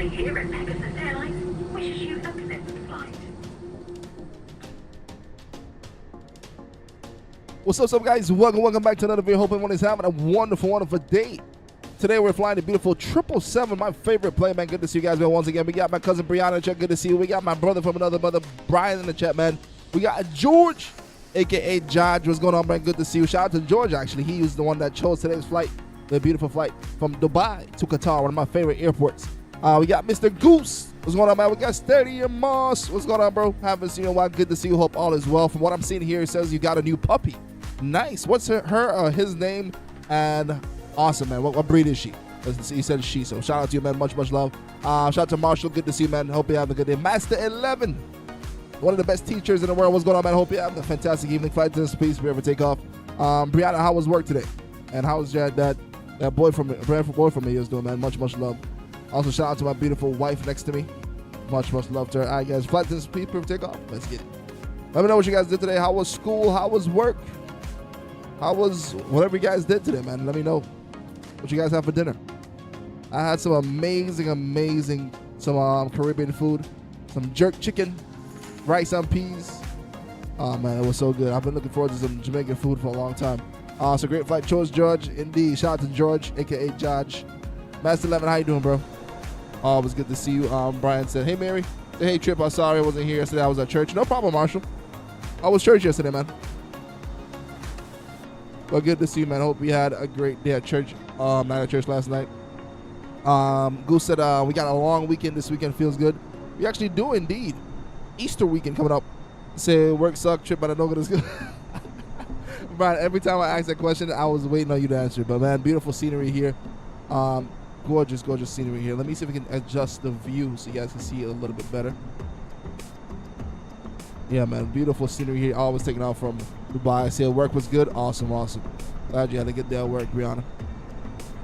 family here at Pegasus Airlines wishes you a pleasant flight. What's up, guys? Welcome back to another video. Hoping everyone is having a wonderful day. Today we're flying the beautiful 777, my favorite plane, man. Good to see you guys, man. Once again, we got my cousin Brianna in the chat. Good to see you. We got my brother from another mother, Brian, in the chat, man. We got George, aka Judge. What's going on, man? Good to see you. Shout out to George, actually. He was the one that chose today's flight, the beautiful flight from Dubai to Qatar, one of my favorite airports. We got Mr. Goose. What's going on, man? We got Steady and Moss. What's going on, bro? Haven't seen you in a while. Good to see you. Hope all is well. From what I'm seeing here, it says you got a new puppy. Nice. What's his name? And awesome, man. What breed is she? He said she. So shout out to you, man. Much love. Shout out to Marshall. Good to see you, man. Hope you have a good day. Master 11. One of the best teachers in the world. What's going on, man? Hope you have a fantastic evening. Flight to this piece. Be able to take off. Brianna, how was work today? And how's that boy from me is doing, man? Much love. Also, shout out to my beautiful wife next to me. Much love to her. All right, guys. Flight to this piece. Be able to take off. Let's get it. Let me know what you guys did today. How was school? How was work? How was whatever you guys did today, man? Let me know what you guys have for dinner. I had some amazing Caribbean food, some jerk chicken, rice and peas. Oh man, it was so good. I've been looking forward to some Jamaican food for a long time. So great flight choice, George. Indeed, shout out to George, aka Judge. Master 11, how you doing, bro? Oh, it was good to see you. Brian said, hey Mary, say, hey Trip, I'm sorry I wasn't here yesterday. I was at church. No problem, Marshall. I was church yesterday, man. Well, good to see you, man. Hope you had a great day at church. Night at church last night. Goose said we got a long weekend this weekend. Feels good. We actually do indeed. Easter weekend coming up. Say work suck, Trip, but I know it's good. Brian, every time I ask that question, I was waiting on you to answer. But man, beautiful scenery here. Gorgeous scenery here. Let me see if we can adjust the view so you guys can see it a little bit better. Yeah, man, beautiful scenery here. Always taking off from Dubai. I said work was good. Awesome. Glad you had a good day at work, Brianna.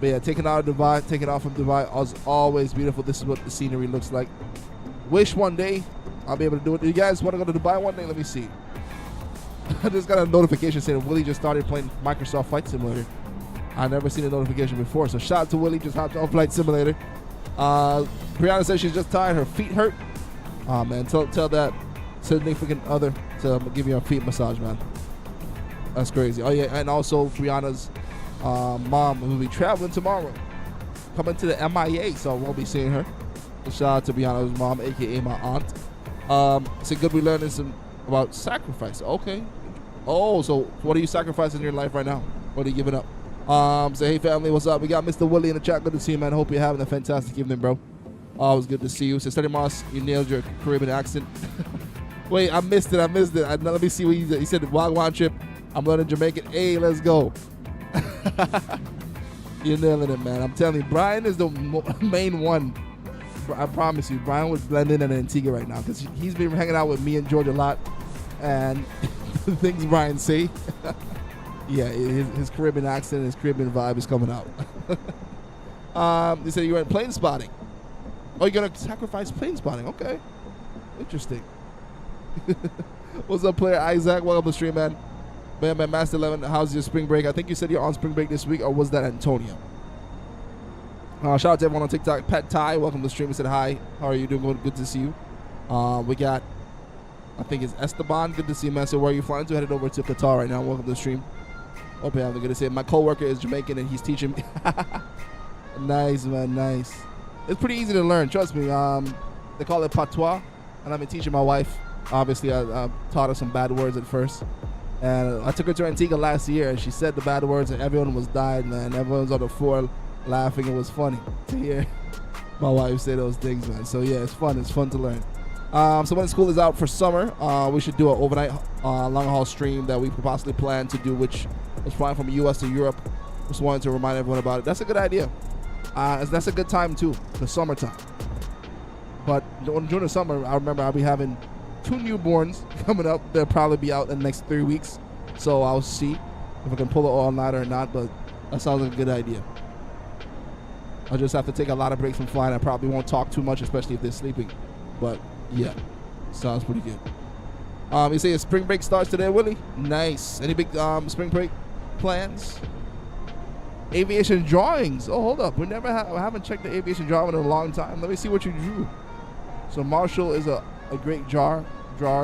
But yeah, taking off from Dubai was always beautiful. This is what the scenery looks like. Wish one day I'll be able to do it. Do you guys want to go to Dubai one day? Let me see. I just got a notification saying Willie just started playing Microsoft Flight Simulator. I've never seen a notification before. So shout out to Willie, just hopped on Flight Simulator. Brianna says she's just tired. Her feet hurt. Oh man, tell that significant other to give you a feet massage, man. That's crazy. Oh yeah, and also Brianna's mom will be traveling tomorrow, coming to the MIA, so I won't be seeing her. So shout out to Brianna's mom, aka my aunt. It's good we learning some about sacrifice. Okay. Oh, so what are you sacrificing in your life right now? What are you giving up? Say hey family, what's up? We got Mr. Willie in the chat. Good to see you, man. Hope you're having a fantastic evening, bro. Always good to see you. So Steady Moss, you nailed your Caribbean accent. Wait, I missed it. Let me see what he said. Wagwan Trip. I'm learning Jamaican. Hey, let's go. You're nailing it, man. I'm telling you, Brian is the main one. I promise you, Brian would blend in Antigua right now because he's been hanging out with me and George a lot, and the things Brian say, yeah, his Caribbean accent, his Caribbean vibe is coming out. They said you went plane spotting. Oh, you're gonna sacrifice plane spotting? Okay, interesting. What's up, player Isaac? Welcome to the stream, man. Man, Master 11, how's your spring break? I think you said you're on spring break this week, or was that Antonio? Shout out to everyone on TikTok. Pat Ty, welcome to the stream. He said hi. How are you doing? Good to see you. We got, I think it's Esteban. Good to see you, man. So where are you flying to? Headed over to Qatar right now. Welcome to the stream. Hope you have a good day. My coworker is Jamaican and he's teaching me. Nice, man. Nice. It's pretty easy to learn. Trust me. They call it patois, and I've been teaching my wife. Obviously, I taught her some bad words at first. And I took her to Antigua last year, and she said the bad words, and everyone was dying, man. Everyone was on the floor laughing. It was funny to hear my wife say those things, man. So yeah, it's fun. It's fun to learn. So when school is out for summer, we should do an overnight long haul stream that we could possibly plan to do, which was flying from the U.S. to Europe. Just wanted to remind everyone about it. That's a good idea. That's a good time too, the summertime. But during the summer, I remember I'll be having 2 newborns coming up. They'll probably be out in the next 3 weeks. So I'll see if I can pull it all-nighter or not, but that sounds like a good idea. I'll just have to take a lot of breaks from flying. I probably won't talk too much, especially if they're sleeping. But yeah, sounds pretty good. You say a spring break starts today, Willie? Nice. Any big spring break plans? Aviation drawings. Oh, hold up. I haven't checked the aviation drawing in a long time. Let me see what you drew. So Marshall is a great drawer.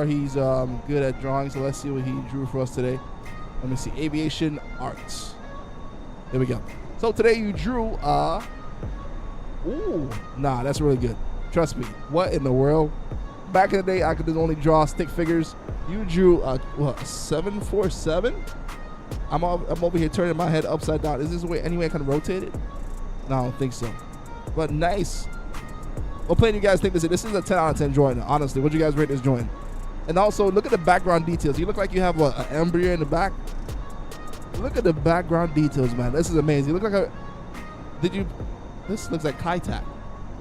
He's good at drawing. So let's see what he drew for us today. Let me see. Aviation arts. There we go. So today you drew. Ooh, nah, that's really good. Trust me. What in the world? Back in the day, I could only draw stick figures. You drew a 747. I'm over here turning my head upside down. Is this the way any way I can rotate it? No, I don't think so. But nice. What plane do you guys think this is? This is a 10 out of 10 drawing. Honestly, what do you guys rate this drawing? And also, look at the background details. You look like you have an embryo in the back. Look at the background details, man. This is amazing. You look like this looks like QATAR.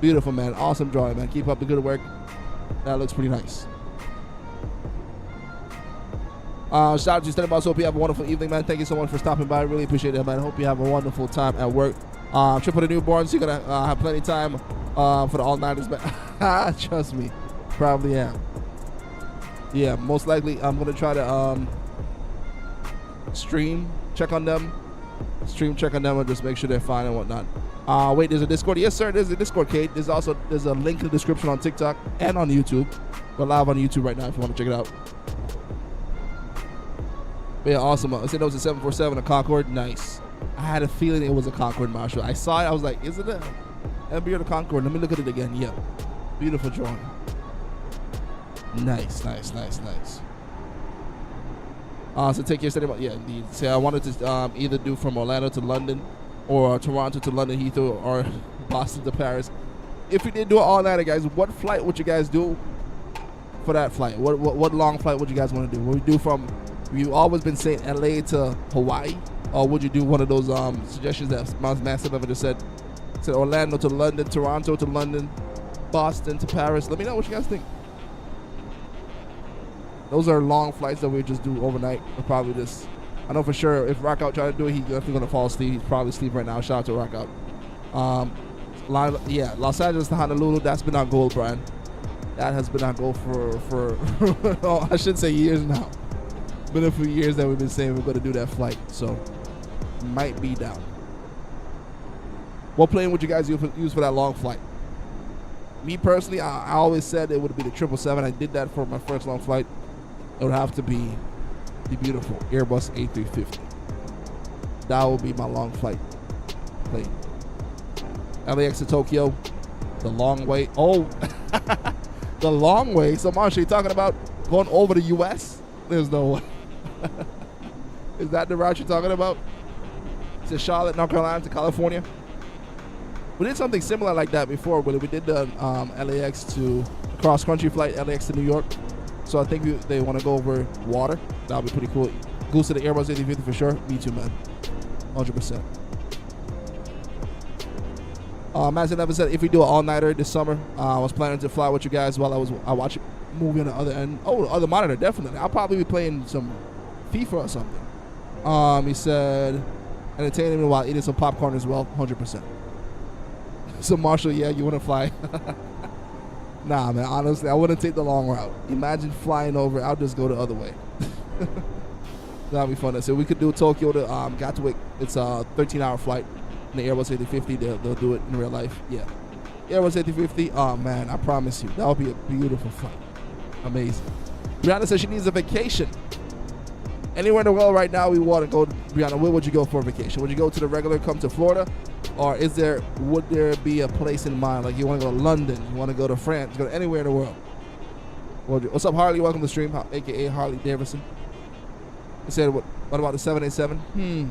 Beautiful, man. Awesome drawing, man. Keep up the good work. That looks pretty nice. Shout out to Study Boss. Hope you have a wonderful evening, man. Thank you so much for stopping by. I really appreciate it, man. Hope you have a wonderful time at work. Trip for the newborns. You're going to have plenty of time for the all-nighters, man. Trust me. Probably am. Yeah, most likely I'm going to try to stream check on them, and just make sure they're fine and whatnot. Wait, there's a Discord? Yes, sir, there's a Discord, Kate. There's a link in the description on TikTok and on YouTube. We're live on YouTube right now if you want to check it out. But yeah, awesome. I said it was a 747, a Concorde. Nice. I had a feeling it was a Concorde, Marshall. I saw it. I was like, is it a embryo of the Concorde? Let me look at it again. Yeah. Beautiful drawing. Nice. So take your study about, yeah, indeed. So I wanted to either do from Orlando to London or Toronto to London Heathrow or Boston to Paris. If we did do it all nighter, guys, what flight would you guys do for that flight? What long flight would you guys want to do? Would we do from, you've always been saying LA to Hawaii, or would you do one of those suggestions that MSFF just said Orlando to London, Toronto to London, Boston to Paris? Let me know what you guys think. Those are long flights that we just do overnight. Or probably just, I know for sure if Rockout tried to do it, he's definitely going to fall asleep. He's probably asleep right now. Shout out to Rockout. Yeah, Los Angeles to Honolulu, that's been our goal, Brian. That has been our goal for oh, I should say years now. Been a few years that we've been saying we're going to do that flight. So, might be down. What plane would you guys use for that long flight? Me personally, I always said it would be the 777. I did that for my first long flight. It would have to be the beautiful Airbus A350. That would be my long flight plane. LAX to Tokyo, the long way. Oh, the long way. So, Marsha, you talking about going over the U.S.? There's no way. Is that the route you're talking about? To Charlotte, North Carolina, to California? We did something similar like that before, but we did the LAX to cross-country flight, LAX to New York. So I think they want to go over water. That would be pretty cool. Goose to the Airbus A350 for sure. Me too, man. 100%. Madison Evans said if we do an all-nighter this summer, I was planning to fly with you guys while I watch a movie on the other end. Oh, the other monitor, definitely. I'll probably be playing some FIFA or something. He said entertaining me while eating some popcorn as well. 100%. So Marshall, yeah, you want to fly? Nah, man, honestly, I wouldn't take the long route. Imagine flying over. I'll just go the other way. That'll be fun. So we could do Tokyo to Gatwick. It's a 13-hour flight. In the Airbus A350, they'll do it in real life. Yeah. Airbus A350, oh, man, I promise you. That would be a beautiful flight. Amazing. Brianna says she needs a vacation. Anywhere in the world right now we want to go. Brianna, where would you go for a vacation? Would you go to the regular, come to Florida? Or would there be a place in mind? Like you want to go to London, you want to go to France, go to anywhere in the world. What's up, Harley? Welcome to the stream, a.k.a. Harley Davidson. He said, what about the 787?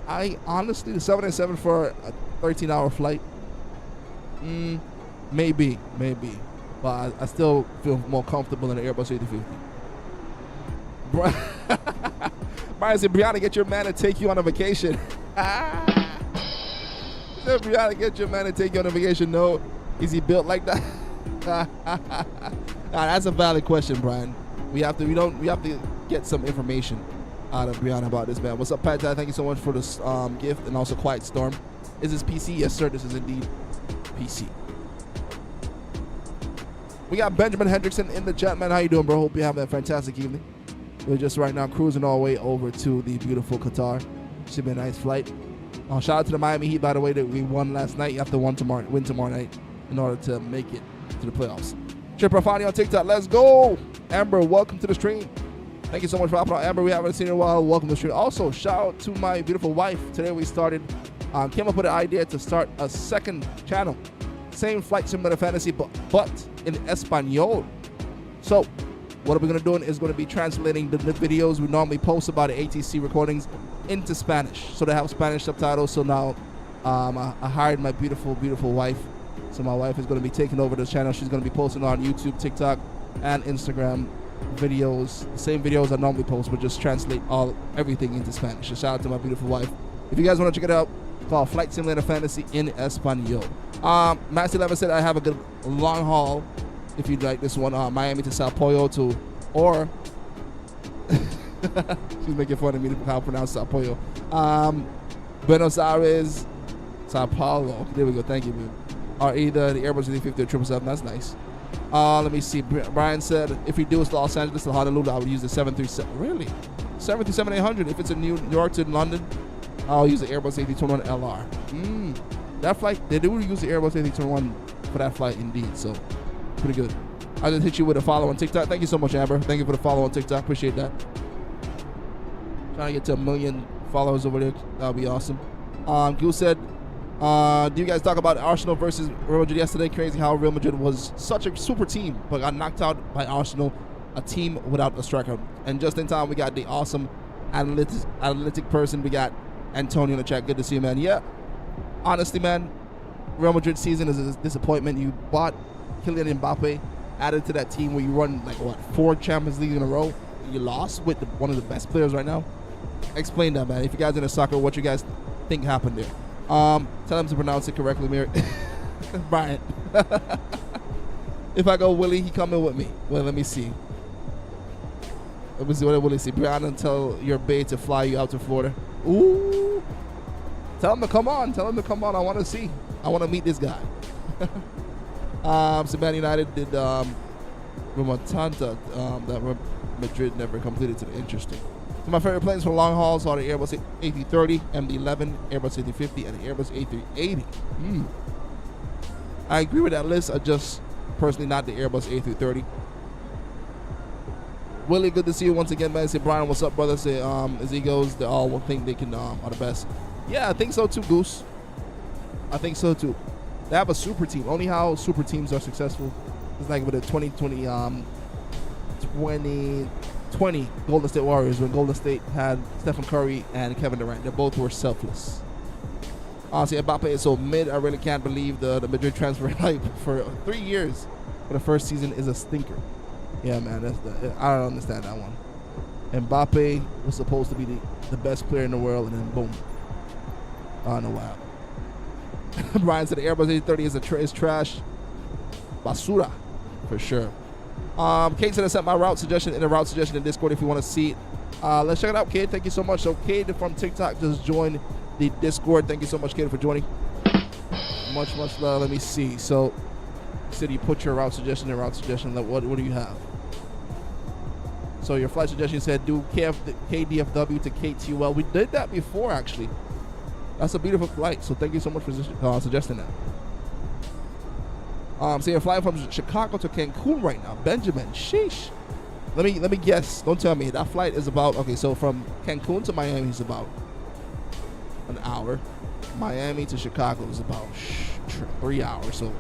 I honestly, the 787 for a 13-hour flight, maybe. But I still feel more comfortable in the Airbus A350. Brian said, Brianna, get your man to take you on a vacation. Brianna, get your man to take you on a vacation. No, is he built like that? Nah, that's a valid question, Brian. We have to get some information out of Brianna about this, man. What's up, Pat? Thank you so much for this gift, and also Quiet Storm. Is this PC? Yes, sir. This is indeed PC. We got Benjamin Hendrickson in the chat, man. How you doing, bro? Hope you're having a fantastic evening. We're just right now cruising all the way over to the beautiful Qatar. Should be a nice flight. Shout out to the Miami Heat, by the way, that we won last night. You have to win tomorrow night in order to make it to the playoffs. Trip Rafani on TikTok. Let's go. Amber, welcome to the stream. Thank you so much for hopping on. Amber, we haven't seen you in a while. Welcome to the stream. Also, shout out to my beautiful wife. Today we came up with an idea to start a second channel. Same Flight Simulator Fantasy, but in Espanol. So, what we're going to do is going to be translating the videos we normally post about the ATC recordings into Spanish. So they have Spanish subtitles. So now I hired my beautiful, beautiful wife. So my wife is going to be taking over this channel. She's going to be posting on YouTube, TikTok, and Instagram videos. The same videos I normally post, but just translate everything into Spanish. So shout out to my beautiful wife. If you guys want to check it out, it's called Flight Simulator Fantasy in Espanol. Master 11 said I have a good long haul. If you'd like this one, Miami to Sao Paulo or she's making fun of me how to pronounce Sao Paulo. Buenos Aires, Sao Paulo. There we go. Thank you, man. Or either the Airbus A350 or 777. That's nice. Let me see. Brian said if we do it to Los Angeles to Honolulu, I would use the 737. Really? 737-800. If it's in New York to London, I'll use the Airbus A321 LR. That flight, they do use the Airbus A321 for that flight indeed. So pretty good. I just hit you with a follow on TikTok. Thank you so much, Amber. Thank you for the follow on TikTok. Appreciate that. Trying to get to 1 million followers over there. That would be awesome. Goose said, do you guys talk about Arsenal versus Real Madrid yesterday? Crazy how Real Madrid was such a super team, but got knocked out by Arsenal, a team without a striker. And just in time, we got the awesome analytic person. We got Antonio in the chat. Good to see you, man. Yeah, honestly, man, Real Madrid season is a disappointment. You bought Kylian Mbappe, added to that team where you run, 4 Champions League in a row. You lost with one of the best players right now. Explain that, man. If you guys are into soccer, what you guys think happened there? Tell him to pronounce it correctly, Mary. Brian. If I go Willie, he coming with me. Well, let me see. Let me see what Willie see. Brian, tell your bae to fly you out to Florida. Ooh. Tell him to come on. Tell him to come on. I want to see. I want to meet this guy. So Man United did Remontanta that Madrid never completed to the interesting. So my favorite planes for long hauls are the Airbus A330, MD-11, Airbus A350, and the Airbus A380. I agree with that list. I just personally not the Airbus A330. Willie, good to see you once again, man. Say, Brian, what's up, brother? Say, as he goes, they all will think they can are the best. Yeah, I think so too, Goose. I think so too. They have a super team. Only how super teams are successful is like with the 2020 Golden State Warriors, when Golden State had Stephen Curry and Kevin Durant. They both were selfless. Honestly, Mbappe is so mid. I really can't believe the Madrid transfer hype for 3 years for the first season is a stinker. Yeah, man, I don't understand that one. Mbappe was supposed to be the best player in the world, and then boom. Oh, no, wow. Brian said the Airbus A330 is trash. Basura, for sure. Kate said I sent my route suggestion in Discord if you want to see it. Let's check it out, Kate. Thank you so much. So Kate from TikTok just joined the Discord. Thank you so much, Kate, for joining. Much love. Let me see. So you said you put your route suggestion in route suggestion. What do you have? So your flight suggestion said do KDFW to KTUL. We did that before, actually. That's a beautiful flight. So thank you so much for suggesting that. So you're flying from Chicago to Cancun right now. Benjamin, sheesh. Let me guess. Don't tell me. That flight is about, okay, so from Cancun to Miami is about an hour. Miami to Chicago is about 3 hours. So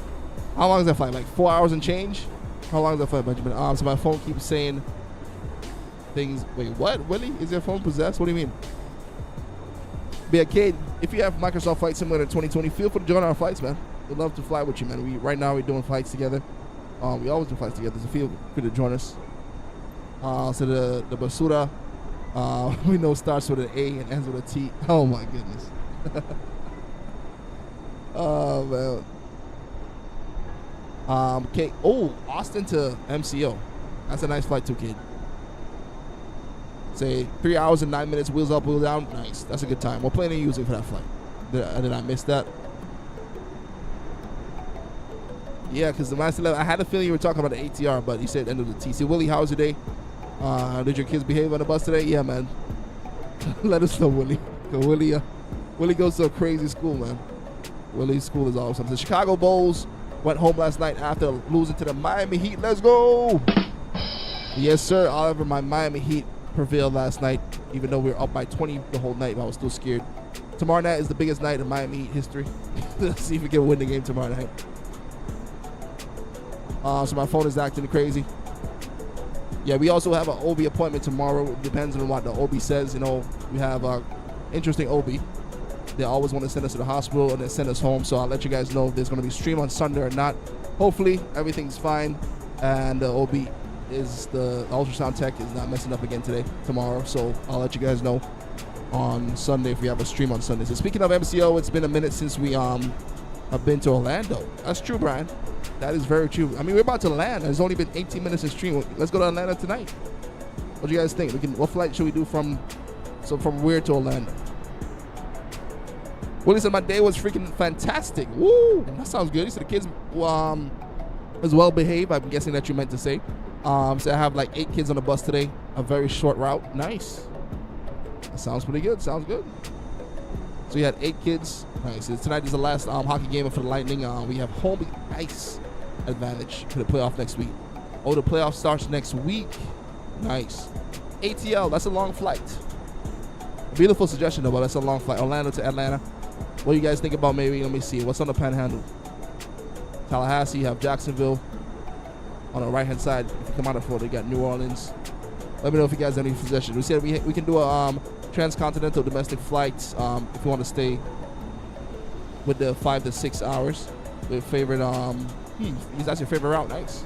how long is that flight? Like 4 hours and change? How long is that flight, Benjamin? So my phone keeps saying things. Wait, what? Willie? Is your phone possessed? What do you mean? But yeah, Kate, if you have Microsoft Flight Simulator 2020, feel free to join our flights, man. We'd love to fly with you, man. Right now we're doing flights together. We always do flights together, so feel free to join us. So the Basura, we know starts with an A and ends with a T. Oh my goodness. Oh man. Okay. Oh, Austin to MCO. That's a nice flight too, kid. Say 3 hours and 9 minutes, wheels up, wheels down. Nice. That's a good time. What plane are you using for that flight? Did I miss that? Yeah, because the Master 11, I had a feeling you were talking about the ATR, but you said end of the TC. Willie, how was your day? Did your kids behave on the bus today? Yeah, man. Let us know, Willie. Go, Willie. Willie goes to a crazy school, man. Willie's school is awesome. The Chicago Bulls went home last night after losing to the Miami Heat. Let's go. Yes, sir. However, my Miami Heat prevailed last night, even though we were up by 20 the whole night. But I was still scared. Tomorrow night is the biggest night in Miami Heat history. Let's see if we can win the game tomorrow night. So my phone is acting crazy. Yeah, we also have an OB appointment tomorrow. It depends on what the OB says. You know, we have an interesting OB. They always want to send us to the hospital and then send us home. So I'll let you guys know if there's going to be stream on Sunday or not. Hopefully, everything's fine. And the OB is the ultrasound tech is not messing up again tomorrow. So I'll let you guys know on Sunday if we have a stream on Sunday. So speaking of MCO, it's been a minute since we have been to Orlando. That's true, Brian. That is very true. I mean, we're about to land. It's only been 18 minutes in stream. Let's go to Atlanta tonight. What do you guys think? What flight should we do from where to Orlando? Willie said my day was freaking fantastic. Woo! That sounds good. He said the kids was well behaved. I'm guessing that you meant to say. So I have like 8 kids on the bus today. A very short route. Nice. That sounds pretty good. Sounds good. So you had 8 kids. Nice. So tonight is the last hockey game for the Lightning. We have home ice advantage for the playoff next week. Oh, the playoff starts next week. Nice. ATL. That's a long flight. Beautiful suggestion though, but that's a long flight. Orlando to Atlanta. What do you guys think about maybe? Let me see. What's on the Panhandle? Tallahassee. You have Jacksonville. On the right hand side, if you come out of Florida, you got New Orleans. Let me know if you guys have any suggestions. We said we can do a transcontinental domestic flights if you want to stay with the 5 to 6 hours. With favorite that's your favorite route. Nice.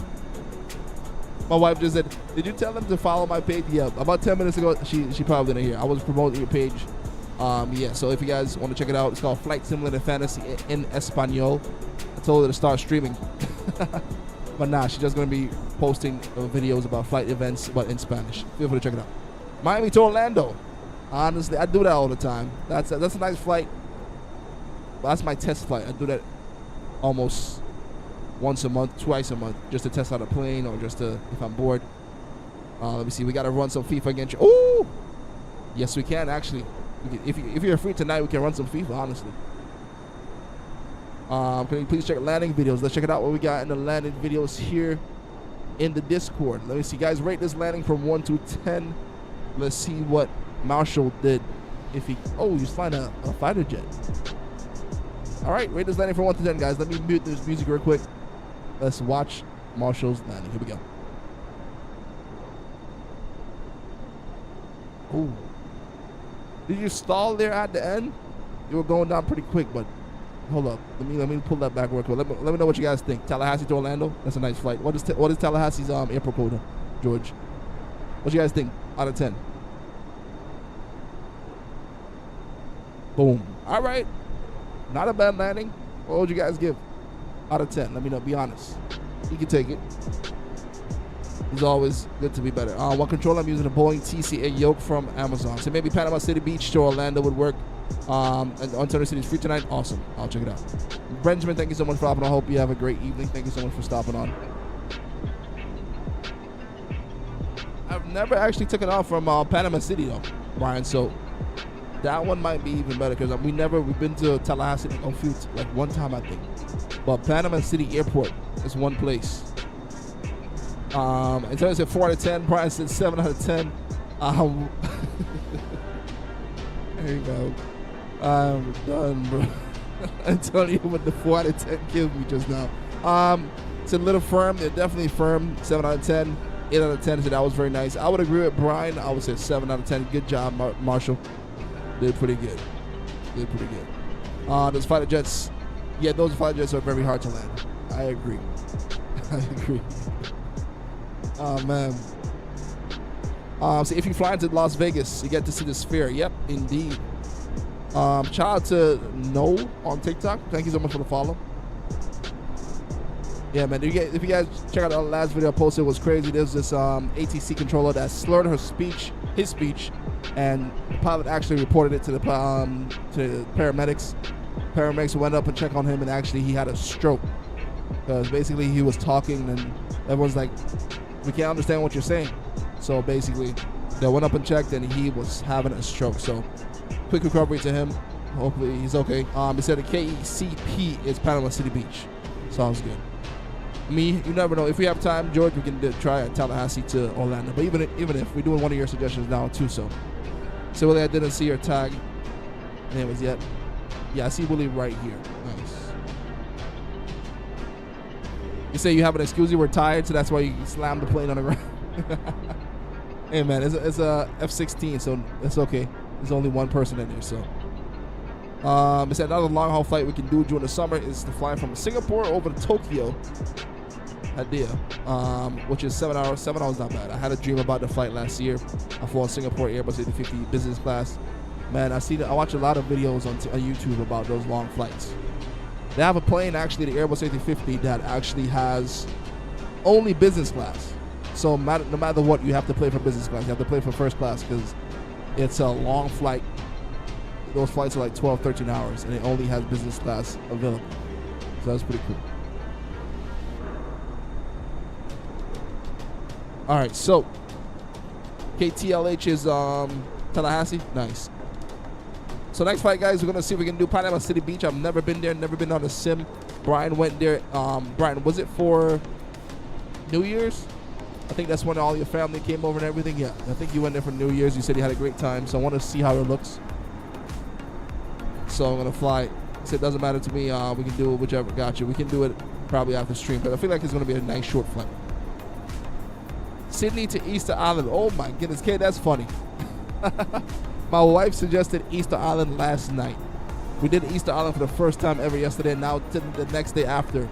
My wife just said, did you tell them to follow my page? Yeah, about 10 minutes ago, she probably didn't hear. I was promoting your page. Yeah, so if you guys want to check it out, it's called Flight Simulator Fantasy in Espanol. I told her to start streaming. But nah, she's just going to be posting videos about flight events, but in Spanish. Feel free to check it out. Miami to Orlando. Honestly, I do that all the time. That's a nice flight. That's my test flight. I do that almost once a month, twice a month, just to test out a plane or just to, if I'm bored. Let me see. We got to run some FIFA against you. Ooh! Yes, we can, actually. If you're free tonight, we can run some FIFA, honestly. Can you please check landing videos? Let's check it out what we got in the landing videos here in the Discord. Let me see. Guys, rate this landing from 1 to 10. Let's see what Marshall did. He's flying a fighter jet. All right, rate this landing from 1 to 10, guys. Let me mute this music real quick. Let's watch Marshall's landing. Here we go. Ooh. Did you stall there at the end? You were going down pretty quick, but hold up. Let me pull that back real quick. Let me know what you guys think. Tallahassee to Orlando. That's a nice flight. What is Tallahassee's airport code, George? What you guys think out of 10? Boom. All right. Not a bad landing. What would you guys give out of 10? Let me know. Be honest. You can take it. It's always good to be better. What control I'm using a Boeing TCA yoke from Amazon. So maybe Panama City Beach to Orlando would work. And Ontario City is free tonight. Awesome. I'll check it out. Benjamin, thank you so much for stopping on. I hope you have a great evening. Thank you so much for stopping on. I've never actually taken off from Panama City though, Brian. So that one might be even better because we've been to Tallahassee like one time I think. But Panama City Airport is one place. In terms of 4 out of 10, Brian said 7 out of 10. There you go. I'm done, bro. I'm telling you what the 4 out of 10 killed me just now. It's a little firm. They're definitely firm. 7 out of 10. 8 out of 10. So that was very nice. I would agree with Brian. I would say 7 out of 10. Good job, Marshall. Did pretty good. Those fighter jets. Yeah, those fighter jets are very hard to land. I agree. Oh, man. So if you fly into Las Vegas, you get to see the Sphere. Yep, indeed. Shout out to No on TikTok. Thank you so much for the follow. Yeah, man. If you guys check out the last video I posted, it was crazy. There's this ATC controller that slurred his speech, and the pilot actually reported it to the paramedics. Paramedics went up and checked on him, and actually he had a stroke. Because basically he was talking, and everyone's like, we can't understand what you're saying. So basically, they went up and checked, and he was having a stroke. So quick recovery to him. Hopefully he's okay. He said the KCP is Panama City Beach. Sounds good. Me, you never know. If we have time, George, we can try Tallahassee to Orlando. But even if we're doing one of your suggestions now too, so Willie, I didn't see your tag. Anyways, yet. Yeah, I see Willie right here. Nice. You say you have an excuse, you were tired, so that's why you slammed the plane on the ground. Hey man, it's a F-16, so it's okay. There's only one person in there, so. It said another long haul flight we can do during the summer is to fly from Singapore over to Tokyo. Idea, which is 7 hours. 7 hours not bad. I had a dream about the flight last year. I flew on Singapore Airbus A350 business class. Man, I watch a lot of videos on YouTube about those long flights. They have a plane, actually, the Airbus A350, that actually has only business class. So no matter what, you have to play for business class. You have to play for first class because it's a long flight. Those flights are like 12, 13 hours, and it only has business class available. So that's pretty cool. All right, so KTLH is Tallahassee. Nice. So next flight, guys, we're going to see if we can do Panama City Beach. I've never been there, never been on a sim. Brian went there. Brian, was it for New Year's? I think that's when all your family came over and everything. Yeah, I think you went there for New Year's. You said you had a great time, so I want to see how it looks. So I'm going to fly. He said it doesn't matter to me. We can do it whichever. Got you. We can do it probably after stream, but I feel like it's going to be a nice short flight. Sydney to Easter Island. Oh my goodness, kid, that's funny. My wife suggested Easter Island last night. We did Easter Island for the first time ever yesterday, and now the next day after,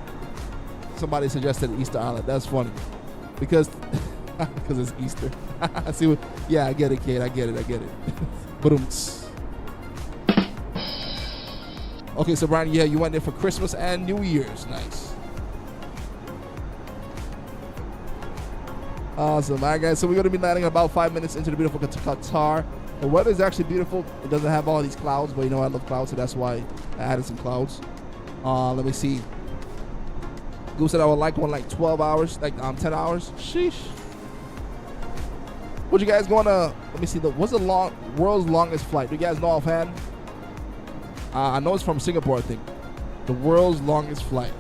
somebody suggested Easter Island. That's funny. Because it's Easter. I see what, yeah, I get it, kid. I get it. Ba-dum-ts. Okay, so Brian, yeah, you went there for Christmas and New Year's. Nice. Awesome. All right, guys, so we're going to be landing about 5 minutes into the beautiful Qatar. The weather is actually beautiful. It doesn't have all these clouds, but you know I love clouds, so that's why I added some clouds. Let me see. Goose said I would like one like 12 hours, like 10 hours. Sheesh. What you guys going to, let me see, what's the world's longest flight? Do you guys know offhand? I know it's from Singapore, I think. The world's longest flight.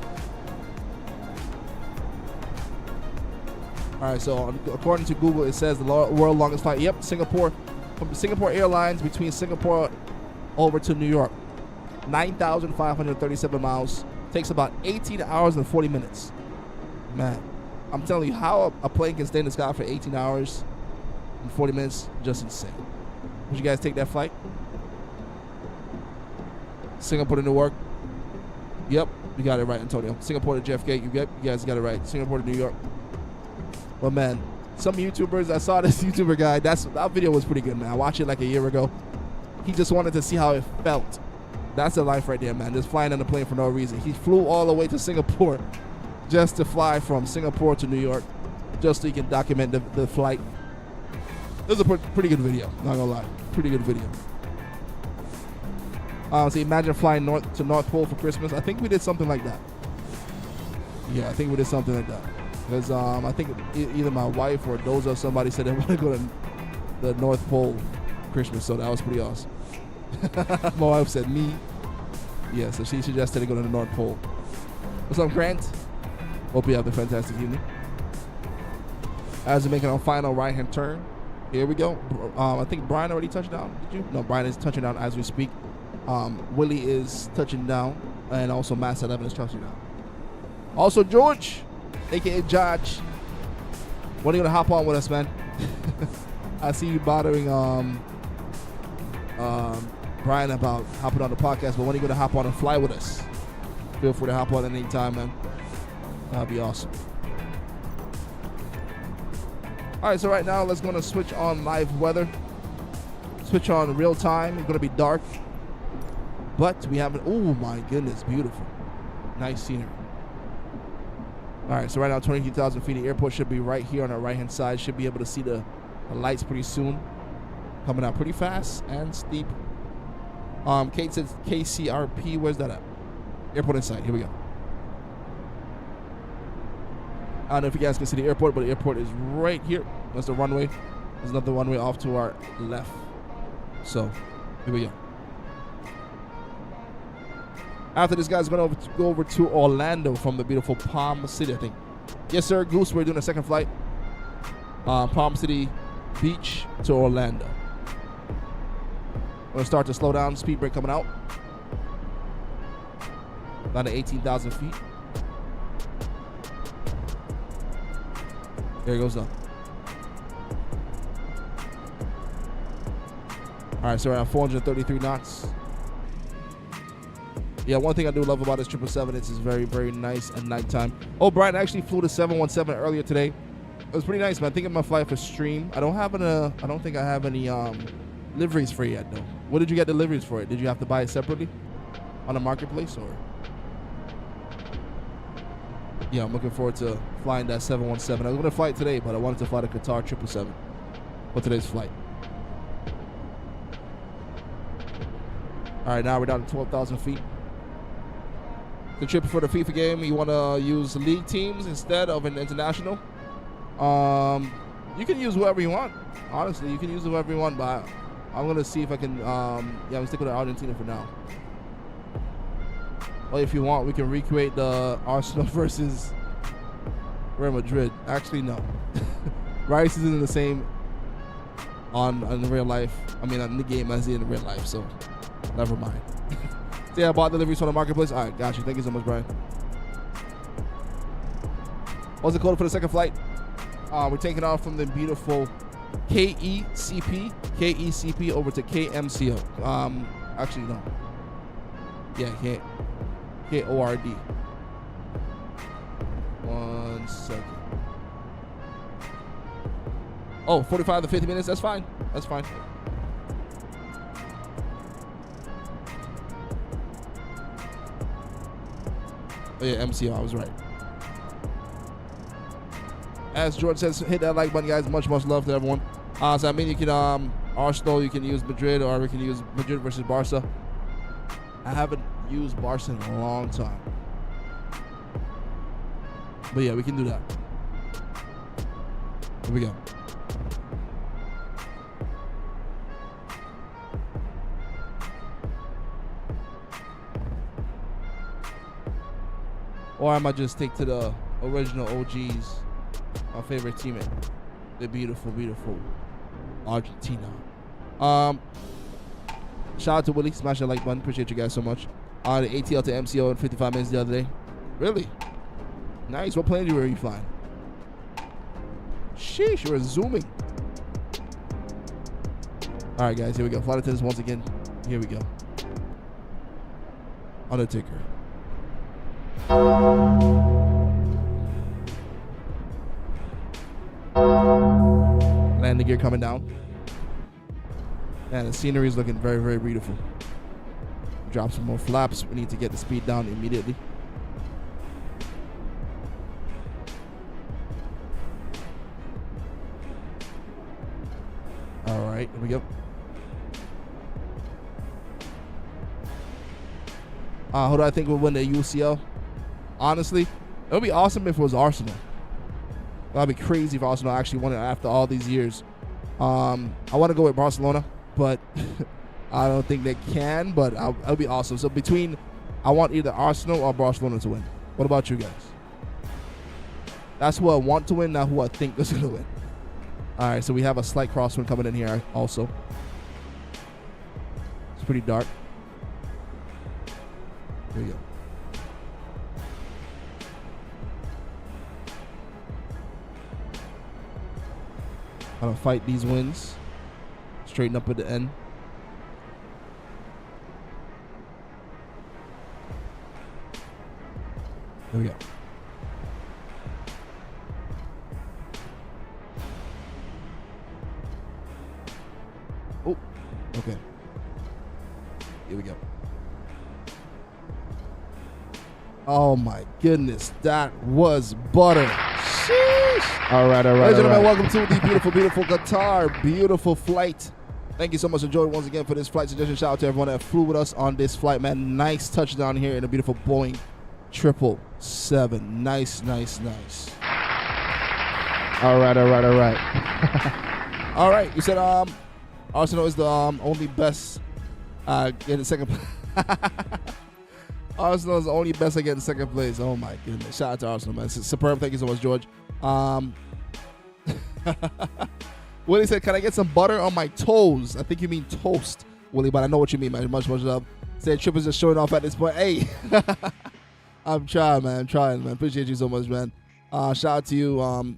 All right, so according to Google, it says the world longest flight. Yep, Singapore, from Singapore Airlines between Singapore over to New York. 9,537 miles. Takes about 18 hours and 40 minutes. Man, I'm telling you, how a plane can stay in the sky for 18 hours and 40 minutes, just insane. Would you guys take that flight? Singapore to Newark. Yep, you got it right, Antonio. Singapore to JFK. You guys got it right. Singapore to New York. Well, man, some YouTubers, I saw this YouTuber guy. That video was pretty good, man. I watched it like a year ago. He just wanted to see how it felt. That's the life right there, man. Just flying on the plane for no reason. He flew all the way to Singapore just to fly from Singapore to New York, just so he can document the flight. It was a pretty good video, not gonna lie. Pretty good video. So imagine flying to North Pole for Christmas. I think we did something like that. Yeah, I think we did something like that. Because I think either my wife or Doza, somebody said they want to go to the North Pole Christmas, so that was pretty awesome. My wife said me. Yeah, so she suggested to go to the North Pole. What's up, Grant? Hope you have a fantastic evening. As we're making our final right-hand turn, here we go. I think Brian already touched down. Did you? No, Brian is touching down as we speak. Willie is touching down, and also Mass 11 is touching down. Also, George, a.k.a. Josh, when are you going to hop on with us, man? I see you bothering Brian about hopping on the podcast, but when are you going to hop on and fly with us? Feel free to hop on at any time, man. That'd be awesome. All right, so right now, let's go to switch on live weather. Switch on real time. It's going to be dark. But we have oh my goodness, beautiful. Nice scenery. All right, so right now, 22,000 feet. The airport should be right here on our right-hand side. Should be able to see the lights pretty soon. Coming out pretty fast and steep. Kate says KCRP. Where's that at? Airport in sight. Here we go. I don't know if you guys can see the airport, but the airport is right here. That's the runway. There's another runway off to our left. So, here we go. After this guy's going to go over to Orlando from the beautiful Palm City, I think. Yes, sir, Goose, we're doing a second flight. Palm City Beach to Orlando. We're going to start to slow down. Speed brake coming out. Down to 18,000 feet. There it goes up. All right, so we're at 433 knots. Yeah, one thing I do love about this 777 is very, very nice at nighttime. Oh, Brian actually flew the 717 earlier today. It was pretty nice, man. I think I'm gonna fly for stream. I don't think I have any liveries for it yet, though. What did you get the liveries for it? Did you have to buy it separately on the marketplace, or? Yeah, I'm looking forward to flying that 717. I was gonna fly it today, but I wanted to fly the QATAR 777 for today's flight. All right, now we're down to 12,000 feet. The trip for the FIFA game, you want to use league teams instead of an international. You can use whoever you want. Honestly, you can use whoever you want, but I'm gonna see if I can. I'm gonna stick with Argentina for now. Or if you want, we can recreate the Arsenal versus Real Madrid. Actually, no. Rice is in the same on real life. I mean, on the game as in real life. So, never mind. So yeah, I bought deliveries from the marketplace. All right, got you. Thank you so much, Brian. What's the code for the second flight? We're taking off from the beautiful KECP over to KMCO. Actually, no. Yeah, KORD. 1 second. Oh, 45 to 50 minutes. That's fine. That's fine. Oh yeah, MCO, I was right. As George says, hit that like button, guys. Much love to everyone. So I mean, you can Arsenal, you can use Madrid, or we can use Madrid versus Barca. I haven't used Barca in a long time, but yeah, we can do that. Here we go. Or I might just take to the original OGs, my favorite teammate, the beautiful, beautiful Argentina. Shout out to Willie, smash that like button. Appreciate you guys so much. The ATL to MCO in 55 minutes the other day. Really? Nice. What plane were you flying? Sheesh, you were zooming. All right, guys, here we go. Flight attendants once again. Here we go. Undertaker. Landing gear coming down. And the scenery is looking very, very beautiful. Drop some more flaps. We need to get the speed down immediately. All right, here we go. Who do I think will win the UCL? Honestly, it would be awesome if it was Arsenal. That'd be crazy if Arsenal actually won it after all these years. I want to go with Barcelona, but I don't think they can, but it'll be awesome. So I want either Arsenal or Barcelona to win. What about you guys? That's who I want to win, not who I think is going to win. All right, so we have a slight crosswind coming in here also. It's pretty dark. Here we go. I'm gonna fight these winds. Straighten up at the end. Here we go. Oh, okay. Here we go. Oh my goodness, that was butter. Sheesh. All right. Ladies and gentlemen, welcome to the beautiful, beautiful QATAR. Beautiful flight. Thank you so much for joining once again for this flight suggestion. Shout out to everyone that flew with us on this flight, man. Nice touchdown here in a beautiful Boeing 777. Nice. All right. All right. You said Arsenal is the only best in the second. Arsenal is the only best I get in second place. Oh my goodness. Shout out to Arsenal, man. It's superb. Thank you so much, George. Willie said, can I get some butter on my toes? I think you mean toast, Willie, but I know what you mean, man. Much love. Said Trip is just showing off at this point. Hey, I'm trying, man. Appreciate you so much, man. Shout out to you,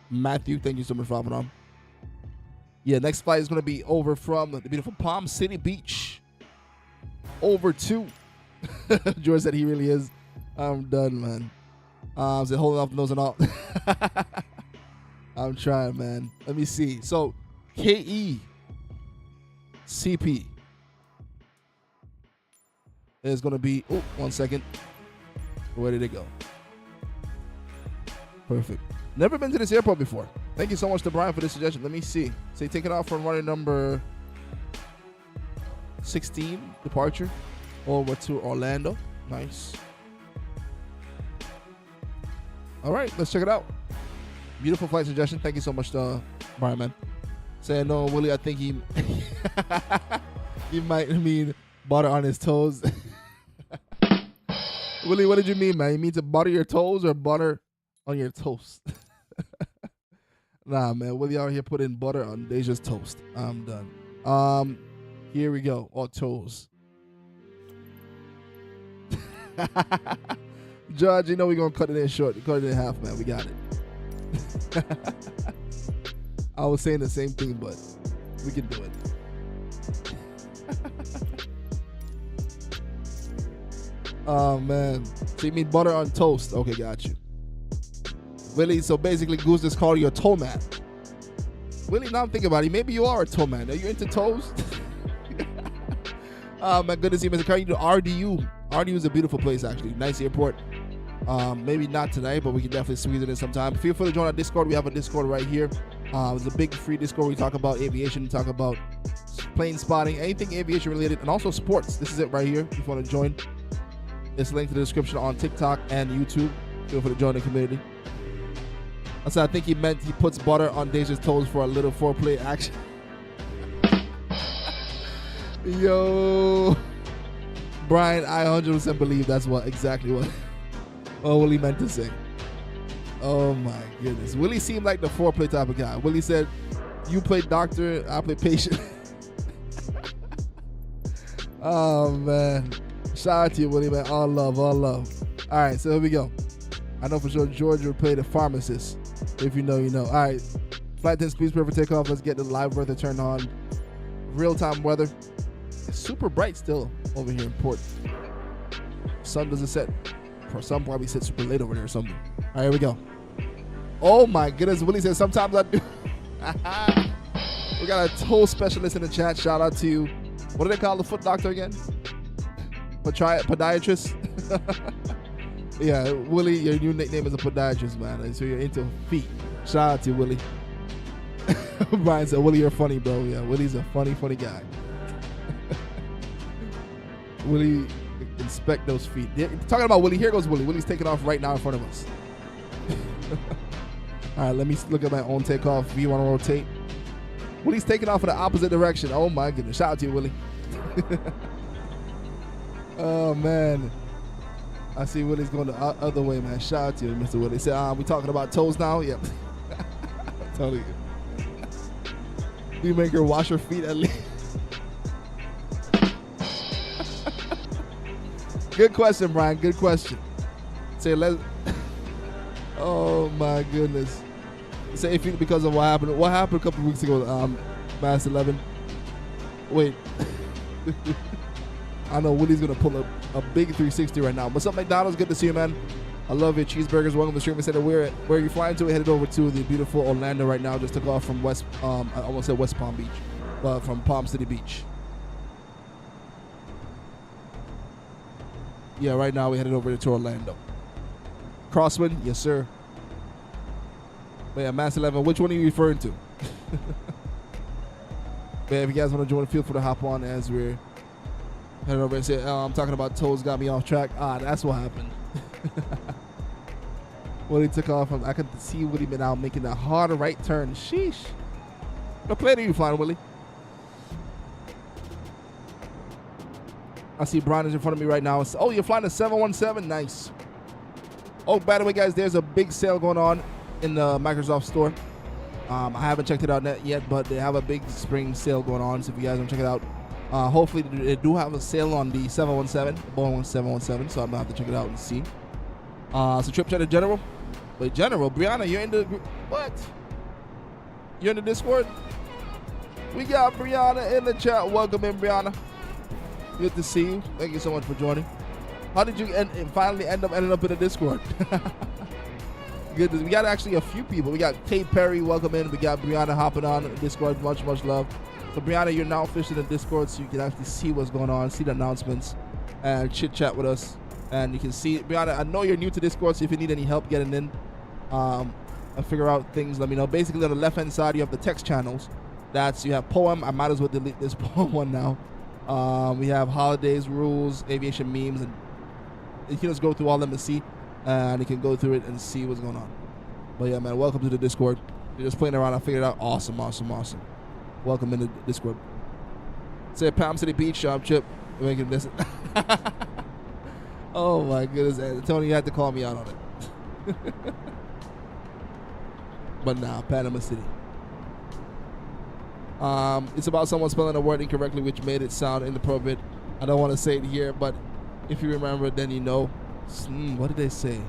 Matthew. Thank you so much for hopping on. Yeah, next flight is going to be over from the beautiful Palm City Beach. Over to. George said he really is. I'm done, man. I was holding off the nose and all. I'm trying, man. Let me see. So, KECP is going to be, oh, 1 second. Where did it go? Perfect. Never been to this airport before. Thank you so much to Brian for this suggestion. Let me see. Say, take it off from running number 16, departure, over to Orlando. Nice. All right, let's check it out. Beautiful flight suggestion. Thank you so much, Brian, man. Saying, no, Willie, I think he might mean butter on his toes. Willie, what did you mean, man? You mean to butter your toes or butter on your toast? Nah, man. Willie out here putting butter on Deja's toast. I'm done. Here we go. Or toes. Judge, you know we're going to cut it in short. Cut it in half, man. We got it. I was saying the same thing, but we can do it. Oh, man. So you mean butter on toast. Okay, got you. Willie, so basically Goose is calling you a toe man. Willie, now I'm thinking about it. Maybe you are a toe man. Are you into toes? Oh, my goodness. Mr. Carter, you do RDU. RDU is a beautiful place, actually. Nice airport. Maybe not tonight, but we can definitely squeeze it in sometime. Feel free to join our Discord. We have a Discord right here. It's a big free Discord. We talk about aviation, we talk about plane spotting, anything aviation related, and also sports. This is it right here. If you want to join, it's linked in the description on TikTok and YouTube. Feel free to join the community. So I think he meant he puts butter on Deja's toes for a little foreplay action. Yo, Brian, I 100% believe that's exactly what Willie meant to say. Oh my goodness. Willie seemed like the foreplay type of guy. Willie said, you play doctor, I play patient. Oh man. Shout out to you, Willie, man. All love, all love. All right, so here we go. I know for sure George will play the pharmacist. If you know, you know. All right. Flight 10 squeeze for takeoff. Let's get the live weather turned on. Real-time weather. It's super bright still over here in Port. Sun doesn't set. For some, probably set super late over there or something. All right, here we go. Oh my goodness. Willie says sometimes I do. We got a toe specialist in the chat. Shout out to, what do they call the foot doctor again? Podiatrist. Yeah, Willie, your new nickname is a podiatrist, man. So you're into feet. Shout out to you, Willie. Brian said, Willie, you're funny, bro. Yeah, Willie's a funny guy. Willie, inspect those feet. Yeah, talking about Willie, here goes Willie. Willie's taking off right now in front of us. All right, let me look at my own takeoff. View on rotate. Willie's taking off in the opposite direction. Oh, my goodness. Shout out to you, Willie. Oh, man. I see Willie's going the other way, man. Shout out to you, Mr. Willie. Said, we talking about toes now? Yep. Totally. Do you make her wash her feet at least? Good question, Brian. Good question. Say, oh, my goodness. Say, if you, because of what happened. What happened a couple weeks ago, Mass 11? Wait. I know Willie's going to pull a big 360 right now. What's up, McDonald's? Good to see you, man. I love your cheeseburgers. Welcome to the stream. I said, where are you flying to? We headed over to the beautiful Orlando right now. Just took off from I almost said West Palm Beach, but from Palm City Beach. Yeah, right now we headed over to Orlando. Crosswind? Yes, sir. But yeah, Mass 11, which one are you referring to? But yeah, if you guys want to join, feel free to hop on as we're headed over and say, I'm talking about toes got me off track. That's what happened. Willie took off. I could see Willie been out making that hard right turn. Sheesh. What plane are you flying, Willie? I see Brian is in front of me right now. Oh, you're flying a 717? Nice. Oh, by the way, guys, there's a big sale going on in the Microsoft store. I haven't checked it out yet, but they have a big spring sale going on. So if you guys want to check it out, hopefully they do have a sale on the 717, Boeing 717. So I'm gonna have to check it out and see. So trip chat to General. Wait, General, Brianna, you're in the group? What? You're in the Discord? We got Brianna in the chat. Welcome in, Brianna. Good to see you. Thank you so much for joining. How did you finally end up in the Discord? Good. We got actually a few people. We got Kate Perry, welcome in. We got Brianna hopping on the Discord. Much love. So Brianna, you're now officially in the Discord, so you can actually see what's going on, see the announcements, and chit chat with us. And you can see, Brianna, I know you're new to Discord, so if you need any help getting in and figure out things, let me know. Basically, on the left-hand side, you have the text channels. You have poem. I might as well delete this poem one now. We have holidays, rules, aviation memes, and you can just go through all of them and see. And you can go through it and see what's going on. But yeah, man, welcome to the Discord. You're just playing around. I figured it out. Awesome. Welcome in the Discord. Say Palm City Beach Shop, Chip. We're making this. Oh my goodness, Tony, you had to call me out on it. But nah, Panama City. It's about someone spelling a word incorrectly, which made it sound inappropriate. I don't want to say it here, but if you remember, then you know. What did they say?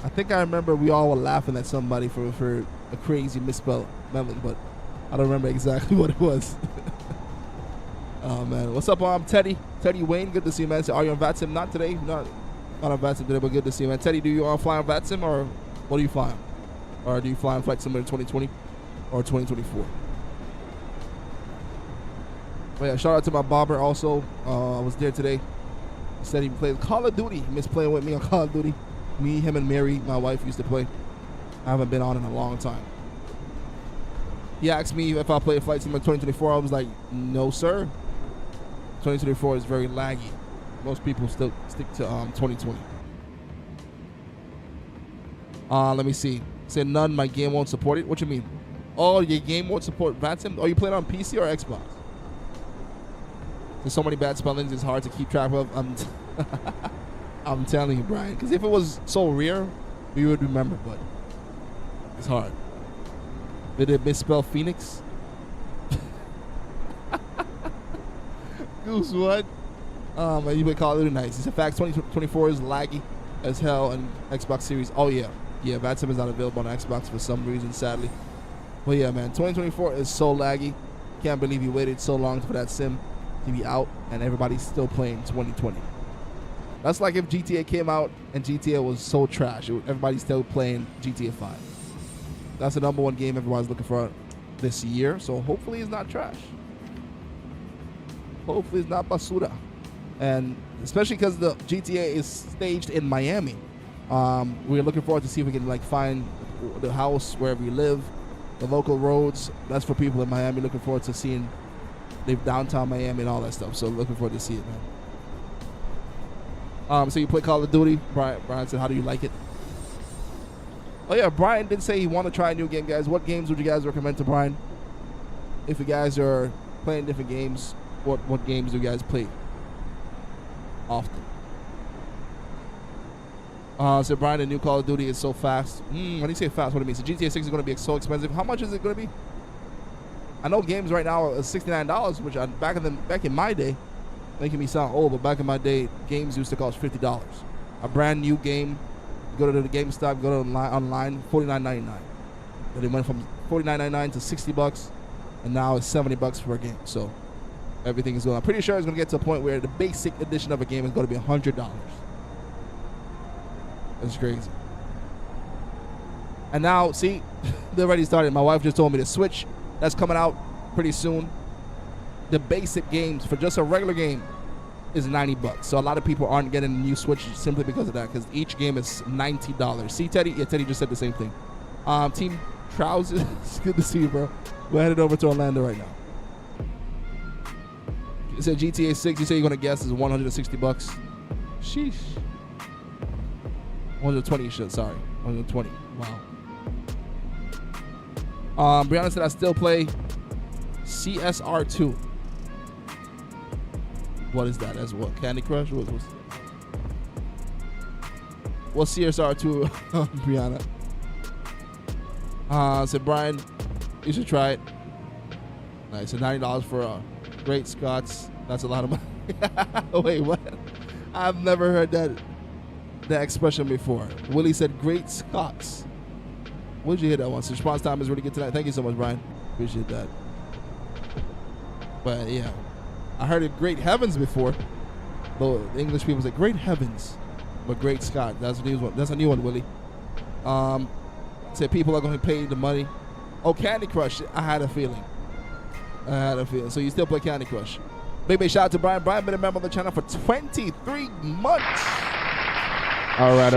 I think I remember we all were laughing at somebody for a crazy misspelled spelling, but I don't remember exactly what it was. Oh man, what's up, Teddy Wayne? Good to see you, man. So, are you on VATSIM? Not today. Not on VATSIM today, but good to see you, man. Teddy, do you fly on VATSIM, or what do you fly on? Or do you fly on Flight Simulator 2020 or 2024? But yeah, shout out to my barber also. I was there today. He said he plays Call of Duty. He missed playing with me on Call of Duty. Me, him, and Mary, my wife, used to play. I haven't been on in a long time. He asked me if I play Flight Simulator 2024. I was like, no, sir. 2024 is very laggy. Most people still stick to 2020. Let me see. Said none. My game won't support it. What you mean? Oh, your game won't support VATSIM? Oh, you playing on PC or Xbox? There's so many bad spellings, it's hard to keep track of. I'm telling you, Brian. Because if it was so rare, we would remember, but it's hard. Did it misspell Phoenix? Goose, what? You would call it nice. It's a fact 2024 is laggy as hell and Xbox Series. Oh, yeah. Yeah, VATSIM is not available on Xbox for some reason, sadly. But yeah, man, 2024 is so laggy. Can't believe you waited so long for that sim to be out and everybody's still playing 2020. That's like if GTA came out and GTA was so trash. Everybody's still playing GTA 5. That's the #1 game everyone's looking for this year, so hopefully it's not trash. Hopefully it's not basura. And especially because the GTA is staged in Miami. We're looking forward to see if we can find the house wherever you live, the local roads. That's for people in Miami. Looking forward to seeing downtown Miami and all that stuff. So looking forward to see it, man. So you play Call of Duty. Brian said, how do you like it? Oh yeah, Brian did say he want to try a new game, guys. What games would you guys recommend to Brian? If you guys are playing different games, what games do you guys play often? So Brian, the new Call of Duty is so fast. When you say fast, what do you mean? So GTA 6 is going to be so expensive. How much is it going to be? I know games right now are $69, which back in my day, making me sound old, but back in my day, games used to cost $50. A brand new game, go to the GameStop, go to online, $49.99. But it went from $49.99 to $60, and now it's $70 for a game. So everything is going. I'm pretty sure it's going to get to a point where the basic edition of a game is going to be $100. That's crazy. And now, see, they already started. My wife just told me the Switch that's coming out pretty soon. The basic games for just a regular game is $90. So a lot of people aren't getting a new Switch simply because of that, because each game is $90. See, Teddy? Yeah, Teddy just said the same thing. Team Trousers, it's good to see you, bro. We're headed over to Orlando right now. You said GTA 6, you say you're going to guess is $160. Sheesh. 120, sorry. 120. Wow. Brianna said I still play CSR2. What is that? As what? Candy Crush? What's CSR2, Brianna? Said Brian, you should try it. Nice. So $90 for Great Scots. That's a lot of money. Wait, what? I've never heard that expression before. Willie said Great Scots. Where'd you hear that one? So response time is really good tonight. Thank you so much, Brian. Appreciate that. But yeah, I heard it Great Heavens before. Though the English people say Great Heavens, but Great Scott. That's a new one. That's a new one, Willie. Said people are going to pay the money. Oh, Candy Crush. I had a feeling. So you still play Candy Crush. Big shout out to Brian. Brian been a member of the channel for 23 months. All right.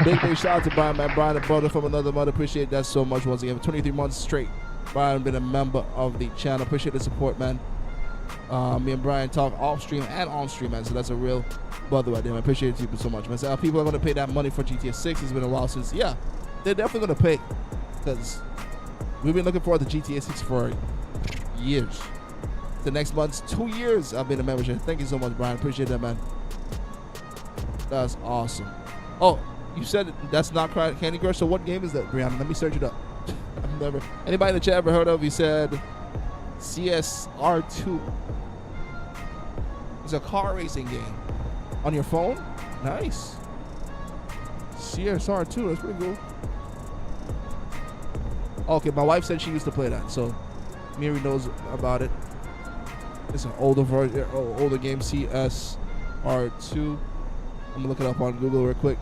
Big shout out to Brian, man. Brian, a brother from another mother. Appreciate that so much once again. For 23 months straight, Brian been a member of the channel. Appreciate the support, man. Me and Brian talk off stream and on stream, man. So that's a real brother right there, man. Appreciate you so much, man. So people are going to pay that money for GTA 6. It's been a while since, yeah, they're definitely going to pay because we've been looking forward to GTA 6 for years. The next month's 2 years I've been a membership. Thank you so much, Brian. Appreciate that, man. That's awesome. Oh, you said that's not Candy Crush. So what game is that, Brianna? Let me search it up. I've never. Anybody in the chat ever heard of? He said CSR2. It's a car racing game on your phone. Nice. CSR2. That's pretty cool. Okay, my wife said she used to play that, so Miri knows about it. It's an older version, older game, CSR2. I'm gonna look it up on Google real quick.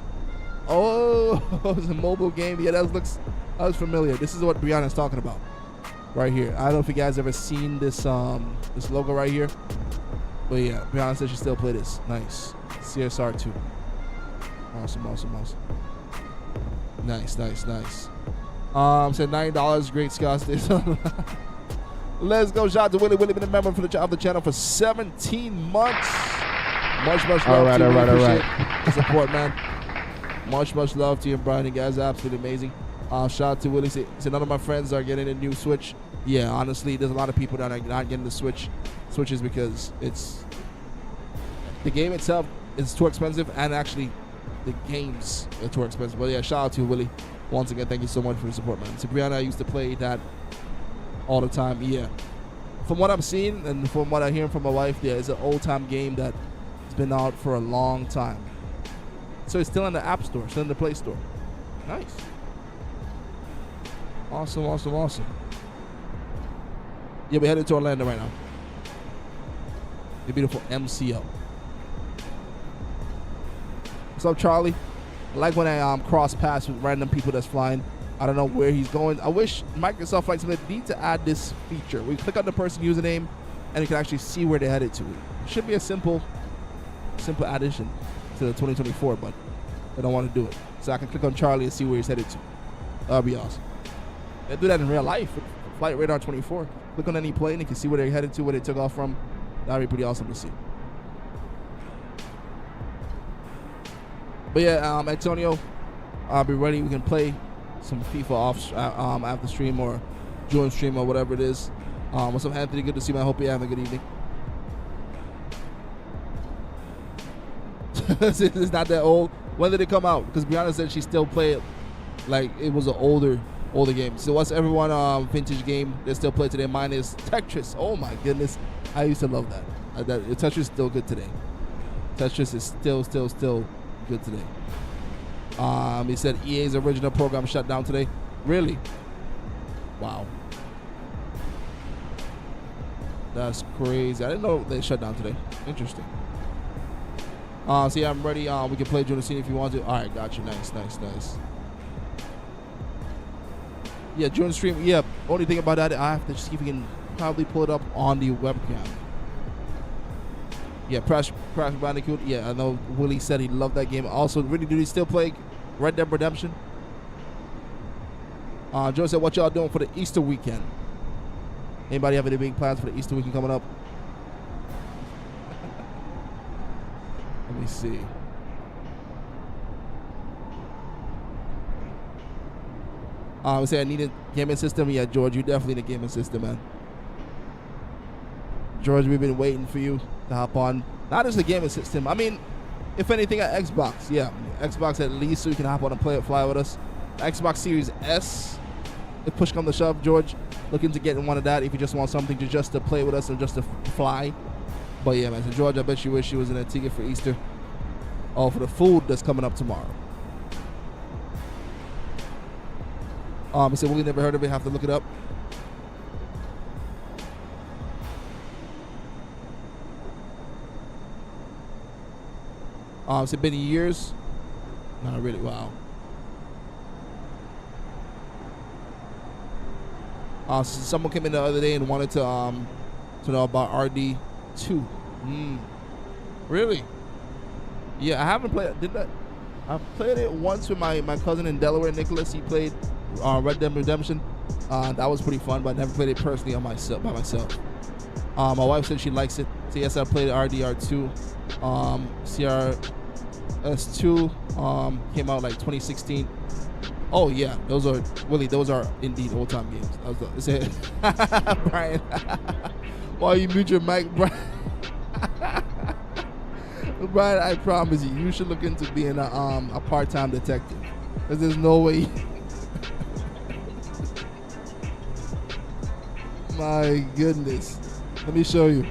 Oh, it's a mobile game. Yeah, that looks familiar. This is what Brianna's talking about, right here. I don't know if you guys ever seen this this logo right here, but yeah, Brianna says she still play this. Nice, CSR2. Awesome. Nice. Said $90. Great Scots. Let's go. Shout out to Willie. Willie been a member of the channel for 17 months. Much love to you. Appreciate the support, man. Much love to you and Brian. You guys are absolutely amazing. Shout out to Willie. Said none of my friends are getting a new Switch. Yeah, honestly, there's a lot of people that are not getting the Switches because it's the game itself is too expensive, and actually the games are too expensive. But yeah, shout out to Willie. Once again, thank you so much for your support, man. So Brianna, I used to play that all the time. Yeah, from what I'm seeing and from what I hear from my wife, yeah, it's an old-time game that's been out for a long time. So it's still in the App Store, still in the Play Store. Nice. Awesome. Yeah, we're headed to Orlando right now. The beautiful MCO. What's up, Charlie? I like when I cross paths with random people that's flying. I don't know where he's going. I wish Microsoft Flight Simulator need to add this feature. We click on the person username, and you can actually see where they're headed to. It should be a simple addition to the 2024, but they don't want to do it. So I can click on Charlie and see where he's headed to. That'd be awesome. They do that in real life. Flight Radar 24. Click on any plane, you can see where they're headed to, where they took off from. That'd be pretty awesome to see. But yeah, Antonio, I'll be ready. We can play some FIFA off after stream or during stream or whatever it is. What's up, Anthony? Good to see you, man. I hope you're having a good evening. It's not that old. When did it come out? Because Brianna said she still play it like it was an older game. So what's everyone vintage game they still play today? Mine is Tetris. Oh my goodness, I used to love that. Tetris is still good today. Tetris is still good today. He said EA's original program shut down today. Really? Wow. That's crazy. I didn't know they shut down today. Interesting. So yeah, I'm ready. We can play during the scene if you want to. All right, got you. Nice. Yeah, during the stream. Yeah, only thing about that, I have to see if we can probably pull it up on the webcam. Yeah, Crash Bandicoot. Yeah, I know Willie said he loved that game. Also, really, do he still play Red Dead Redemption? Joe said, what y'all doing for the Easter weekend? Anybody have any big plans for the Easter weekend coming up? Let me see. We say I need a gaming system. Yeah, George, you definitely need a gaming system, man. George, we've been waiting for you to hop on. Not just the gaming system. I mean, if anything, at Xbox. Yeah, Xbox at least, so you can hop on and play it, fly with us. Xbox Series S, if push come to shove, George, looking to get in one of that if you just want something to just to play with us or just to fly. But yeah, man, so George, I bet you wish you was in Antigua for Easter. Oh, for the food that's coming up tomorrow. I said, we never heard of it, have to look it up. It's been years. Not really. Wow. So someone came in the other day and wanted to know about RD2. Really? Yeah, I haven't played. I played it once with my cousin in Delaware, Nicholas. He played Red Dead Redemption. That was pretty fun, but I never played it personally by myself. My wife said she likes it. So yes, I played RDR2. CRS2 came out like 2016. Oh yeah, those are indeed old time games. Brian, why you mute your mic, Brian? Brian, I promise you should look into being a part-time detective, because there's no way. My goodness, let me show you.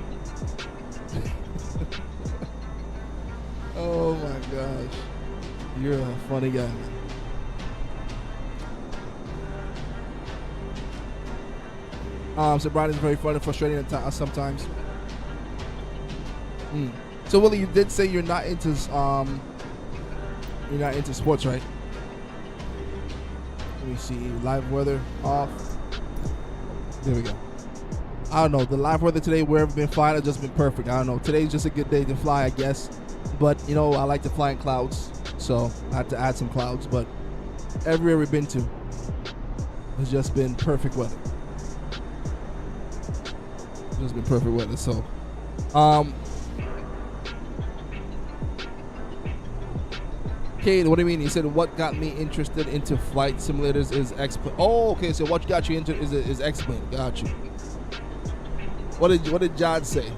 Oh my gosh, you're a funny guy, man. So Brian is very fun and frustrating at sometimes. So Willie, you did say you're not into sports, right? Let me see. Live weather off. There we go. I don't know. The live weather today, wherever been flying, has just been perfect. I don't know. Today's just a good day to fly, I guess. But you know, I like to fly in clouds, so I had to add some clouds. But everywhere we've been to has just been perfect weather. It's been perfect weather. So, Kate, what do you mean? He said, "What got me interested into flight simulators is X-Plane." Oh, okay. So what got you into is X-Plane. Got you. What did John say?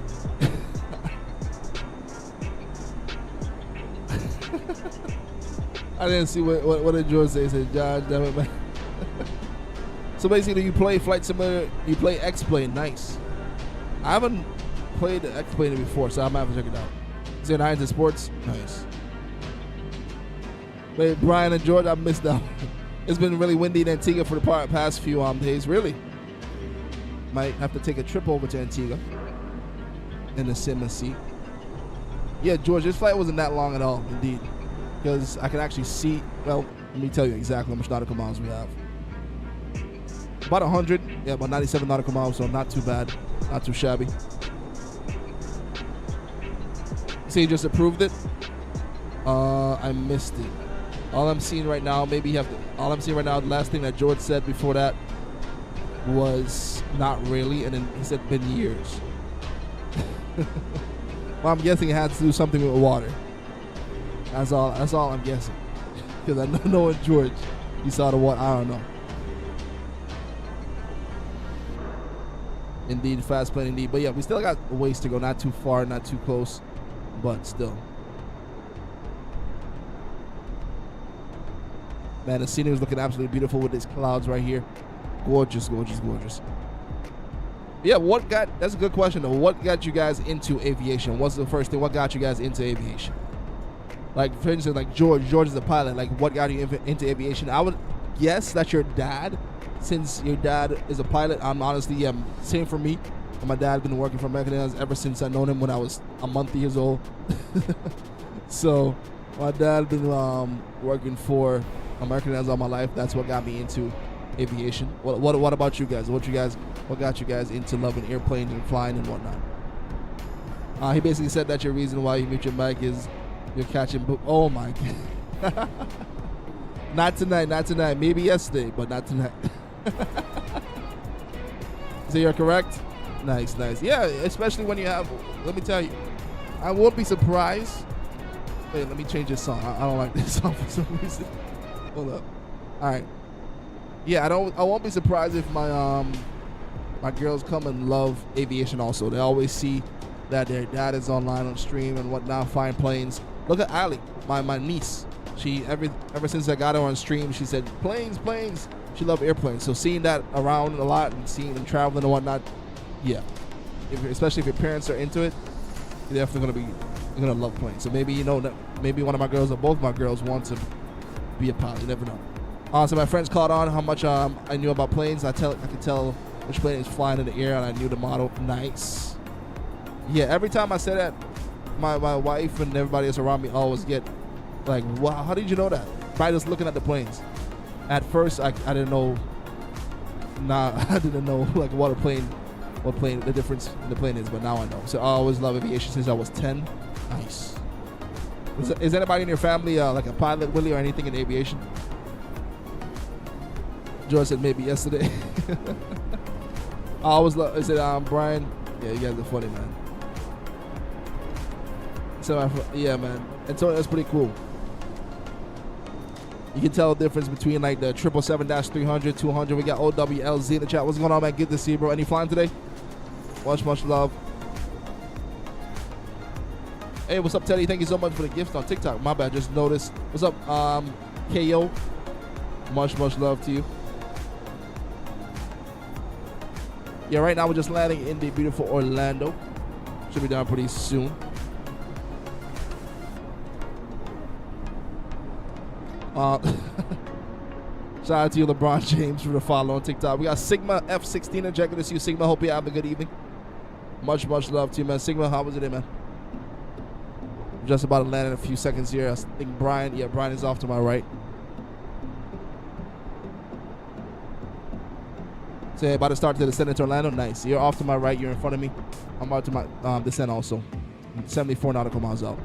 I didn't see what did George say. He said, "John, damn it, man." So basically, you play flight simulator. You play X-Plane. Nice. I haven't played the X-Plane before, so I'm gonna have to check it out. Is there 9 into sports? Nice. Wait, Brian and George, I missed that one. It's been really windy in Antigua for the past few days. Really? Might have to take a trip over to Antigua in the sim and see. Yeah, George, this flight wasn't that long at all, indeed. Because I can actually see, well, let me tell you exactly how much nautical miles we have. About 100, yeah, about 97 nautical miles, so not too bad. Not too shabby. So you just approved it? I missed it. All I'm seeing right now, all I'm seeing right now, the last thing that George said before that was not really, and then he said been years. Well, I'm guessing it had to do something with water. That's all I'm guessing. Because I know in George, he saw the water, I don't know. Indeed, fast plane indeed. But yeah, we still got a ways to go. Not too far, not too close, but still. Man, the scenery is looking absolutely beautiful with these clouds right here. Gorgeous, gorgeous, gorgeous. Yeah, that's a good question though. What got you guys into aviation? What's the first thing? What got you guys into aviation? Like, for instance, like George is a pilot. Like, what got you into aviation? I would guess that's your dad. Since your dad is a pilot, I'm honestly, same for me. My dad's been working for American Airlines ever since I known him when I was a month years old. So my dad's been working for American Airlines all my life. That's what got me into aviation. What about you guys? What got you guys into loving airplanes and flying and whatnot? He basically said that your reason why you mute your mic is you're catching. Oh my God. Not tonight. Maybe yesterday, but not tonight. So you're correct? Nice. Yeah, especially when you have, let me tell you, I won't be surprised. Wait, let me change this song. I don't like this song for some reason. Hold up. All right. Yeah, I won't be surprised if my My girls come and love aviation also. They always see that their dad is online on stream and whatnot, flying planes. Look at Ali, my niece. She ever since I got her on stream, she said planes. She loved airplanes. So seeing that around a lot and seeing them traveling and whatnot, yeah. Especially if your parents are into it, you're definitely gonna love planes. So maybe maybe one of my girls or both my girls want to be a pilot. You never know. So my friends caught on how much I knew about planes. I could tell which plane is flying in the air, and I knew the model. Nice. Yeah. Every time I say that, my wife and everybody else around me always get like, wow, how did you know that? By just looking at the planes. At first, I didn't know. I didn't know like what plane, the difference in the plane is, but now I know. So I always love aviation since I was 10. Nice. Is anybody in your family like a pilot, Willie, or anything in aviation? George said maybe yesterday. I always love. Is it Brian? Yeah, you guys are funny, man. So yeah, man. And so that's pretty cool. You can tell the difference between like the 777-300, 200. We got OWLZ in the chat. What's going on, man? Good to see you, bro. Any flying today? Much love. Hey, what's up, Teddy? Thank you so much for the gift on TikTok. My bad, just noticed. What's up, KO? Much love to you. Yeah, right now we're just landing in the beautiful Orlando. Should be done pretty soon. Shout out to you, LeBron James, for the follow on TikTok. We got Sigma F16 and checking to see you, Sigma. Hope you have a good evening. Much love to you, man. Sigma, how was it, man? Just about to land in a few seconds here. I think Brian is off to my right. So about to start to descend into Orlando. Nice. You're off to my right. You're in front of me. I'm about to my descent also. 74 nautical miles out.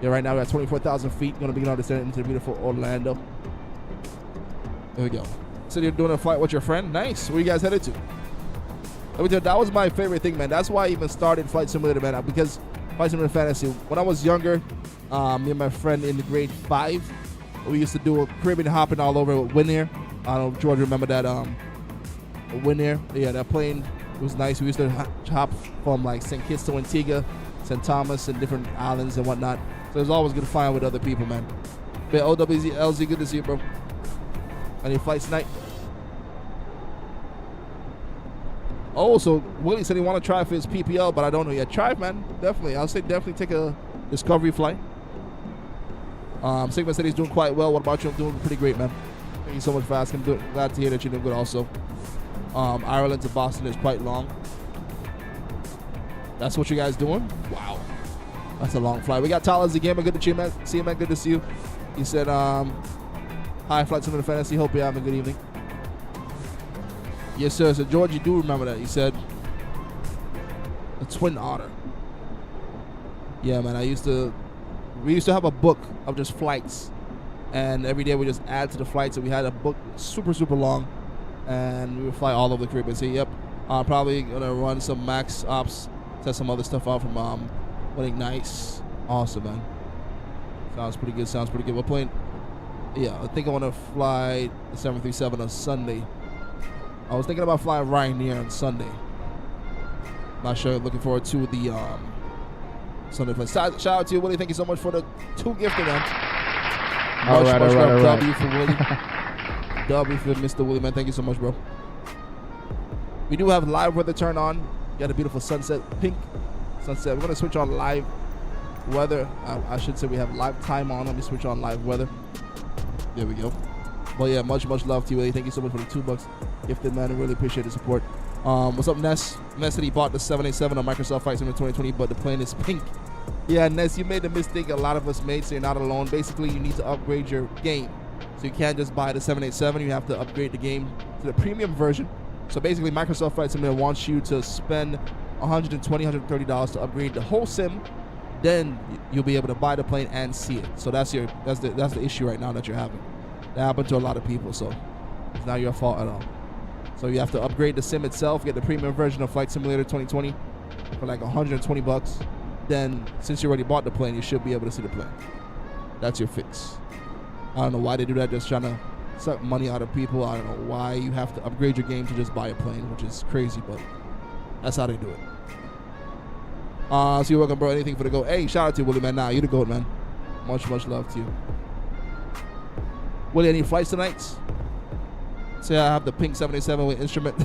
Yeah, right now we're at 24,000 feet. Going to begin our descent into the beautiful Orlando. There we go. So you're doing a flight with your friend? Nice. Where you guys headed to? Let me tell you, that was my favorite thing, man. That's why I even started Flight Simulator, man. Because Flight Simulator Fantasy, when I was younger, me and my friend in the grade 5, we used to do a Caribbean hopping all over with Winair. I don't know if George remember that Winair. Yeah, that plane was nice. We used to hop from like St. Kitts to Antigua, St. Thomas, and different islands and whatnot. So it was always good to fly with other people, man. But OWLZ, good to see you, bro. Any flights tonight? Oh, so Willie said he want to try for his PPL, but I don't know yet. Try, man. Definitely. I'll say definitely take a discovery flight. Sigma said he's doing quite well. What about you? I'm doing pretty great, man. Thank you so much for asking. Glad to hear that you're doing good also. Ireland to Boston is quite long. That's what you guys doing? Wow. That's a long flight. We got Tyler Zagama. Good to see you, man. See you, man. Good to see you. He said, hi, Flight Simulator Fantasy. Hope you're having a good evening. Yes, sir. So, George, you do remember that. He said, a Twin Otter. Yeah, man. We used to have a book of just flights. And every day we just add to the flights. So we had a book super long. And we would fly all over the Caribbean. So, yep. Probably going to run some max ops. Test some other stuff out from Winning. Nice. Awesome, man. Sounds pretty good. We're playing. Yeah, I think I want to fly the 737 on Sunday. I was thinking about flying Ryanair on Sunday. Not sure. Looking forward to the Sunday flight. Shout out to you, Willie. Thank you so much for the 2 gifted, man. All right. W for Willie. W for Mr. Willie, man. Thank you so much, bro. We do have live weather turn on. Got a beautiful sunset, pink sunset. We're going to switch on live weather. I should say we have live time on. Let me switch on live weather. There we go. But yeah, much love to you, Willie. Thank you so much for the $2 gifted, man. I really appreciate the support. What's up, Ness? Ness said he bought the 787 on Microsoft Flight Simulator 2020, but the plane is pink. Yeah, Ness, you made the mistake a lot of us made, so you're not alone. Basically, you need to upgrade your game. So you can't just buy the 787. You have to upgrade the game to the premium version. So basically, Microsoft Flight Simulator wants you to spend $120, $130 to upgrade the whole sim. Then you'll be able to buy the plane and see it. So that's the issue right now that you're having. That happened to a lot of people, so it's not your fault at all. So you have to upgrade the sim itself, get the premium version of Flight Simulator 2020 for like $120. Then, since you already bought the plane, you should be able to see the plane. That's your fix. I don't know why they do that, just trying to suck money out of people. I don't know why you have to upgrade your game to just buy a plane, which is crazy, but that's how they do it. So you're welcome, bro. Anything for the GOAT. Hey, shout out to you, Willie, man. Nah, you the GOAT, man. Much love to you. Willie, any flights tonight? Say I have the pink 787 with instrument.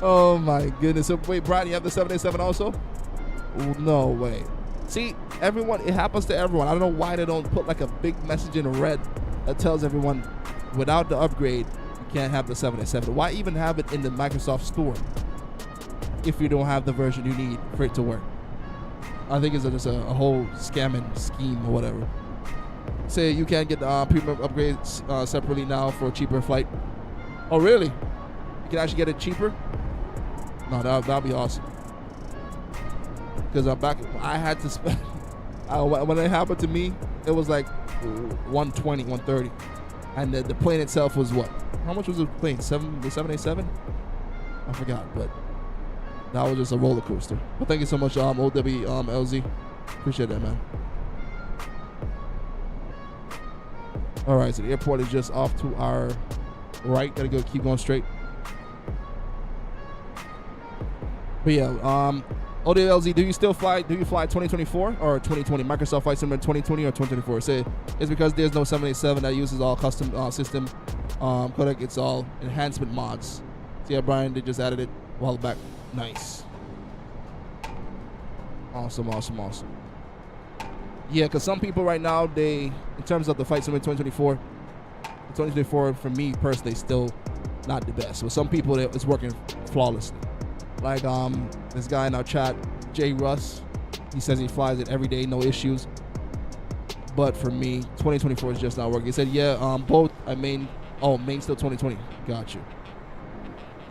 Oh my goodness. So wait, Brian, you have the 787 also? No way. See, everyone, it happens to everyone. I don't know why they don't put like a big message in red that tells everyone without the upgrade, you can't have the 787. Why even have it in the Microsoft store if you don't have the version you need for it to work? I think it's just a whole scamming scheme or whatever. Say you can't get the premium upgrades separately now for a cheaper flight. Oh, really? You can actually get it cheaper? No, that'd be awesome. Because I had to spend, when it happened to me, it was like 120, 130. And the plane itself was what? How much was the plane? The 787? I forgot, but that was just a roller coaster. Well, thank you so much, LZ. Appreciate that, man. All right, so the airport is just off to our right. Gotta go, keep going straight. But yeah, ODLZ, do you still fly? Do you fly 2024 or 2020? Microsoft Flight Simulator 2020 or 2024? Say it's because there's no 787 that uses all custom system codec. It's all enhancement mods. So yeah, Brian, they just added it a while back. Nice. Awesome. Yeah, because some people right now, in terms of the Flight Simulator 2024 for me personally, still not the best. So some people, it's working flawlessly. Like this guy in our chat, Jay Russ, he says he flies it every day, no issues. But for me, 2024 is just not working. He said, yeah, both, main still 2020. Got you.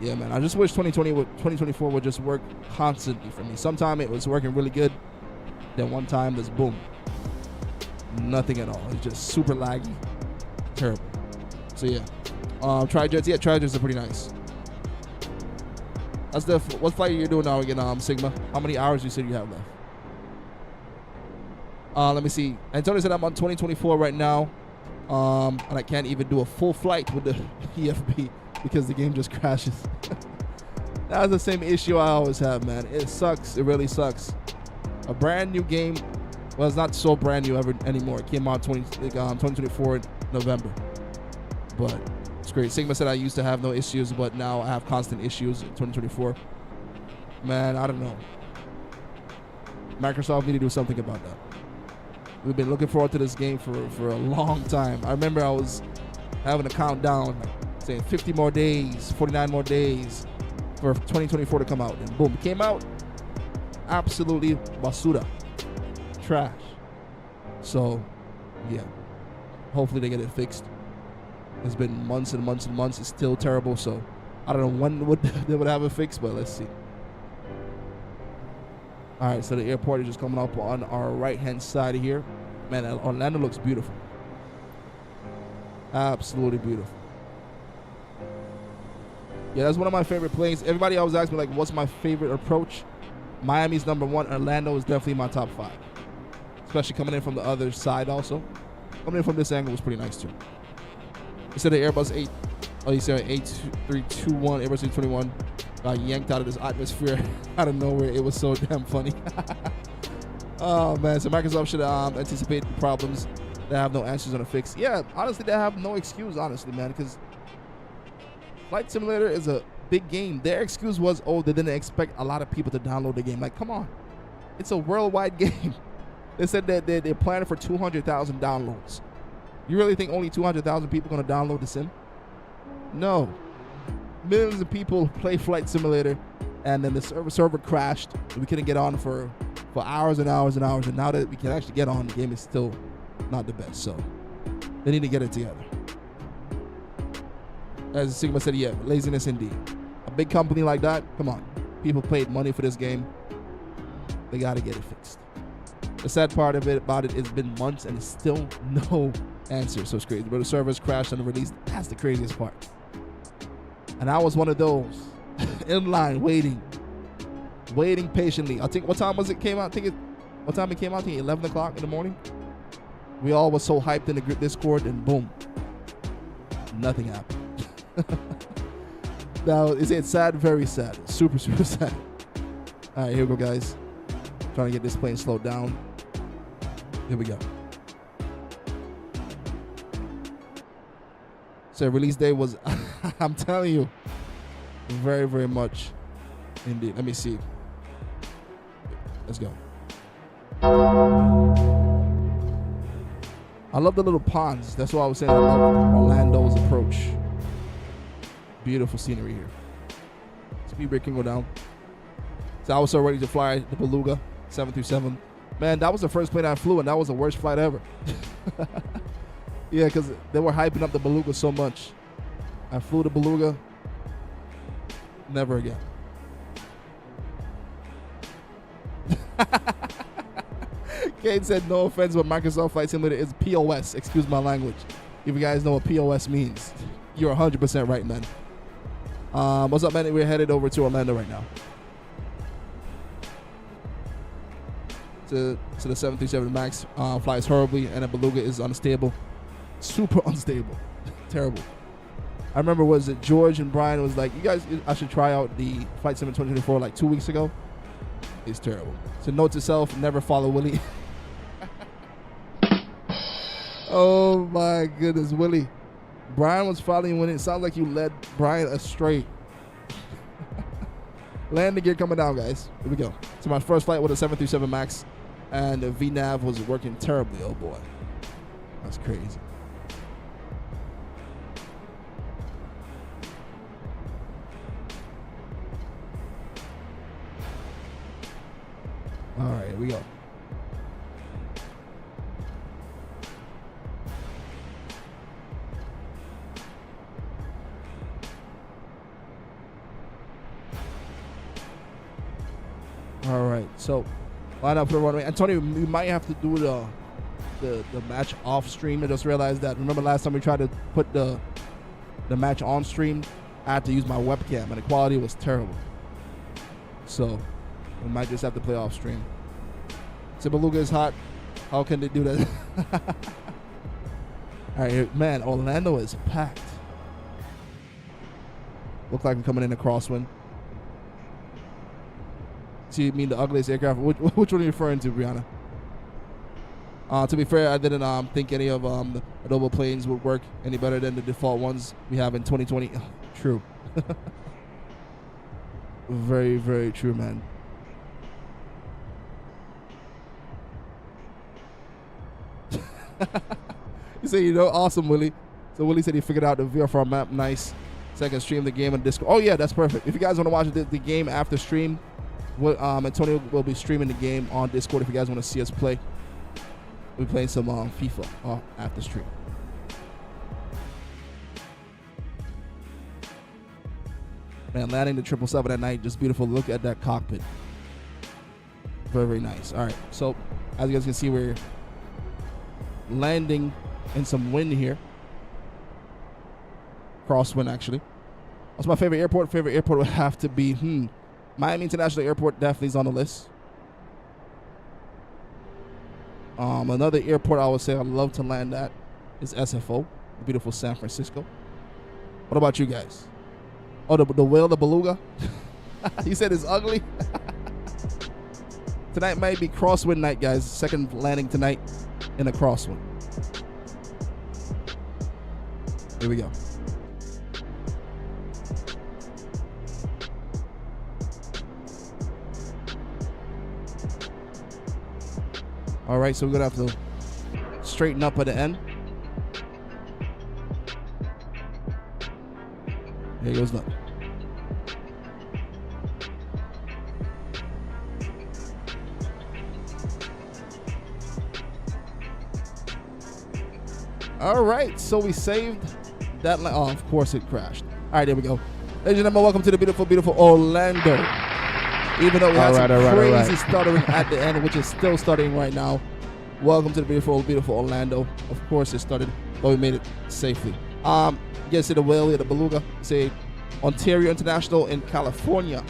Yeah, man, I just wish 2024 would just work constantly for me. Sometime it was working really good. Then one time, just boom. Nothing at all. It's just super laggy. Terrible. So yeah. Tri-jets. Yeah, tri-jets are pretty nice. That's what flight are you doing now again, Sigma? How many hours you said you have left? Let me see. Antonio said I'm on 2024 right now. And I can't even do a full flight with the EFB because the game just crashes. That's the same issue I always have, man. It sucks. It really sucks. A brand new game. Well, it's not so brand new anymore. It came out 2024 November. But it's great. Sigma said I used to have no issues, but now I have constant issues in 2024. Man, I don't know. Microsoft need to do something about that. We've been looking forward to this game for a long time. I remember I was having a countdown, saying 50 more days, 49 more days for 2024 to come out. And boom, it came out. Absolutely basura. Trash. So, yeah. Hopefully they get it fixed. It's been months and months and months. It's still terrible. So, I don't know when they would have it fixed, but let's see. All right, so the airport is just coming up on our right-hand side here. Man, Orlando looks beautiful. Absolutely beautiful. Yeah, that's one of my favorite planes. Everybody always asks me, like, what's my favorite approach? Miami's number one. Orlando is definitely my top 5. Especially coming in from the other side also. Coming in from this angle was pretty nice, too. Instead of Airbus 8, you said 8321, Airbus 821. Got yanked out of this atmosphere out of nowhere. It was so damn funny. Oh, man. So Microsoft should anticipate the problems. They have no answers on a fix. Yeah, honestly, they have no excuse, honestly, man, because Flight Simulator is a big game. Their excuse was, oh, they didn't expect a lot of people to download the game. Like, come on. It's a worldwide game. They said that they're planning for 200,000 downloads. You really think only 200,000 people are going to download the sim? No. Millions of people play Flight Simulator, and then the server crashed. We couldn't get on for hours and hours and hours, and now that we can actually get on, the game is still not the best. So they need to get it together. As Sigma said, yeah, laziness indeed. A big company like that, come on. People paid money for this game. They got to get it fixed. The sad part about it, it's been months and it's still no answer. So it's crazy. But the servers crashed on the release. That's the craziest part. And I was one of those in line waiting patiently. I think, what time was it came out? What time it came out? I think 11 o'clock in the morning. We all were so hyped in the Discord, and boom, nothing happened. Now, is it sad? Very sad. Super, super sad. All right, here we go, guys. Trying to get this plane slowed down. Here we go. So release day was, I'm telling you, very, very much indeed. Let me see. Let's go. I love the little ponds. That's why I was saying I love Orlando's approach. Beautiful scenery here. Speed brake can go down. So I was so ready to fly the Beluga 737. Man, that was the first plane I flew, and that was the worst flight ever. Yeah, because they were hyping up the Beluga so much. I flew the Beluga. Never again. Kate said, no offense, but Microsoft Flight Simulator is POS. Excuse my language. If you guys know what POS means, you're 100% right, man. What's up, man? We're headed over to Orlando right now. To the 737 MAX flies horribly, and the Beluga is unstable. Super unstable. Terrible. I remember, was it George and Brian was like, you guys, I should try out the Flight Sim 2024 like 2 weeks ago. It's terrible. So note to self, never follow Willie. Oh my goodness, Willie. Brian was following when it sounds like you led Brian astray. Landing gear coming down, guys. Here we go. So my first flight with a 737 MAX, and the VNAV was working terribly. Oh boy. That's crazy. All right, here we go. All right, so line up for the runway. Antonio, we might have to do the match off stream. I just realized that. Remember last time we tried to put the match on stream? I had to use my webcam, and the quality was terrible. So we might just have to play off stream. So Beluga is hot. How can they do that? All right, man, Orlando is packed. Look like we're coming in a crosswind. So you mean the ugliest aircraft? Which one are you referring to, Brianna? To be fair, I didn't think any of the Adobe planes would work any better than the default ones we have in 2020. True. Very, very true, man. You say, awesome, Willie. So Willie said he figured out the VFR map. Nice. Second stream the game on Discord. Oh, yeah, that's perfect. If you guys want to watch the game after stream, Antonio will be streaming the game on Discord if you guys want to see us play. We're playing some FIFA after stream. Man, landing the 777 at night, just beautiful. Look at that cockpit. Very, very nice. All right, so as you guys can see, we're landing in some wind here. Crosswind, actually. What's my favorite airport? Favorite airport would have to be, Miami International Airport definitely is on the list. Another airport I would say I'd love to land at is SFO, beautiful San Francisco. What about you guys? Oh, the whale, the Beluga? He said it's ugly. Tonight might be crosswind night, guys. Second landing tonight in a crosswind. Here we go. All right, so we're gonna have to straighten up at the end. Here goes nothing. All right, so we saved that. Oh, of course it crashed. All right, there we go. Ladies and gentlemen, welcome to the beautiful, beautiful Orlando. Even though we had some crazy stuttering at the end, which is still stuttering right now. Welcome to the beautiful, beautiful Orlando. Of course it started, but we made it safely. Yes, the whale, the Beluga. Say Ontario International in California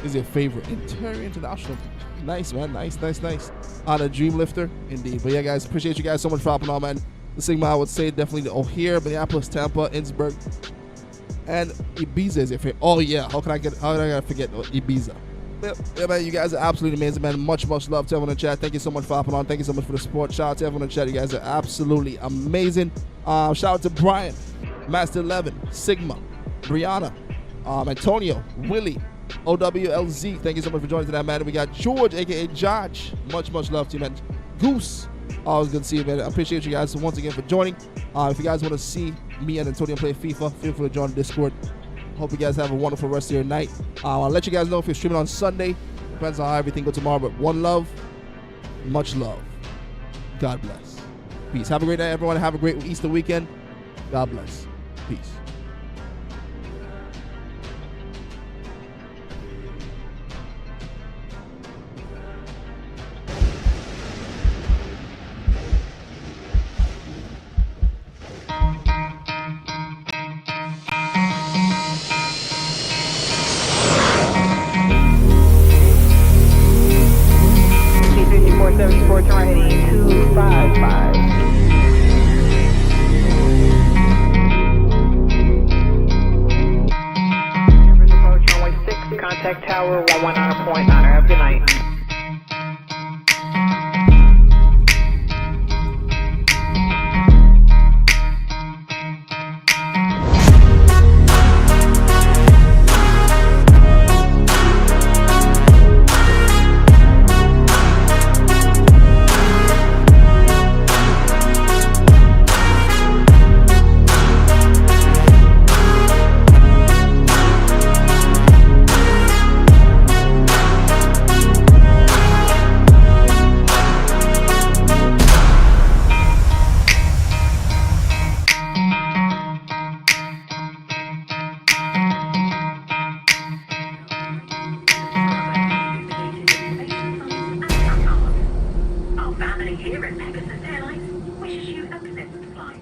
is your favorite. Ontario International. Nice, man. Nice, nice, nice. on a dream lifter, indeed. But yeah, guys, appreciate you guys so much for hopping on, man. The Sigma, I would say definitely the O'Hare, Minneapolis, Tampa, Innsbruck, and Ibiza is your favorite. Oh yeah, how can I forget Ibiza? Yeah, man, you guys are absolutely amazing, man. Much love to everyone in the chat. Thank you so much for hopping on. Thank you so much for the support. Shout out to everyone in the chat. You guys are absolutely amazing. Shout out to Brian, Master 11, Sigma, Brianna, Antonio, Willie, OWLZ. Thank you so much for joining tonight, man. We got George, aka Josh. Much love to you, man. Goose, always good to see you, man. I appreciate you guys once again for joining. If you guys want to see me and Antonio play FIFA, feel free to join the Discord. Hope you guys have a wonderful rest of your night. I'll let you guys know if you're streaming on Sunday. Depends on how everything goes tomorrow. But one love, much love. God bless. Peace. Have a great night, everyone. Have a great Easter weekend. God bless. Peace. T-5474 turn heading 255. Approach runway 6, contact tower 119.9. Have a good night. Our family here at Pegasus Airlines wishes you a pleasant flight.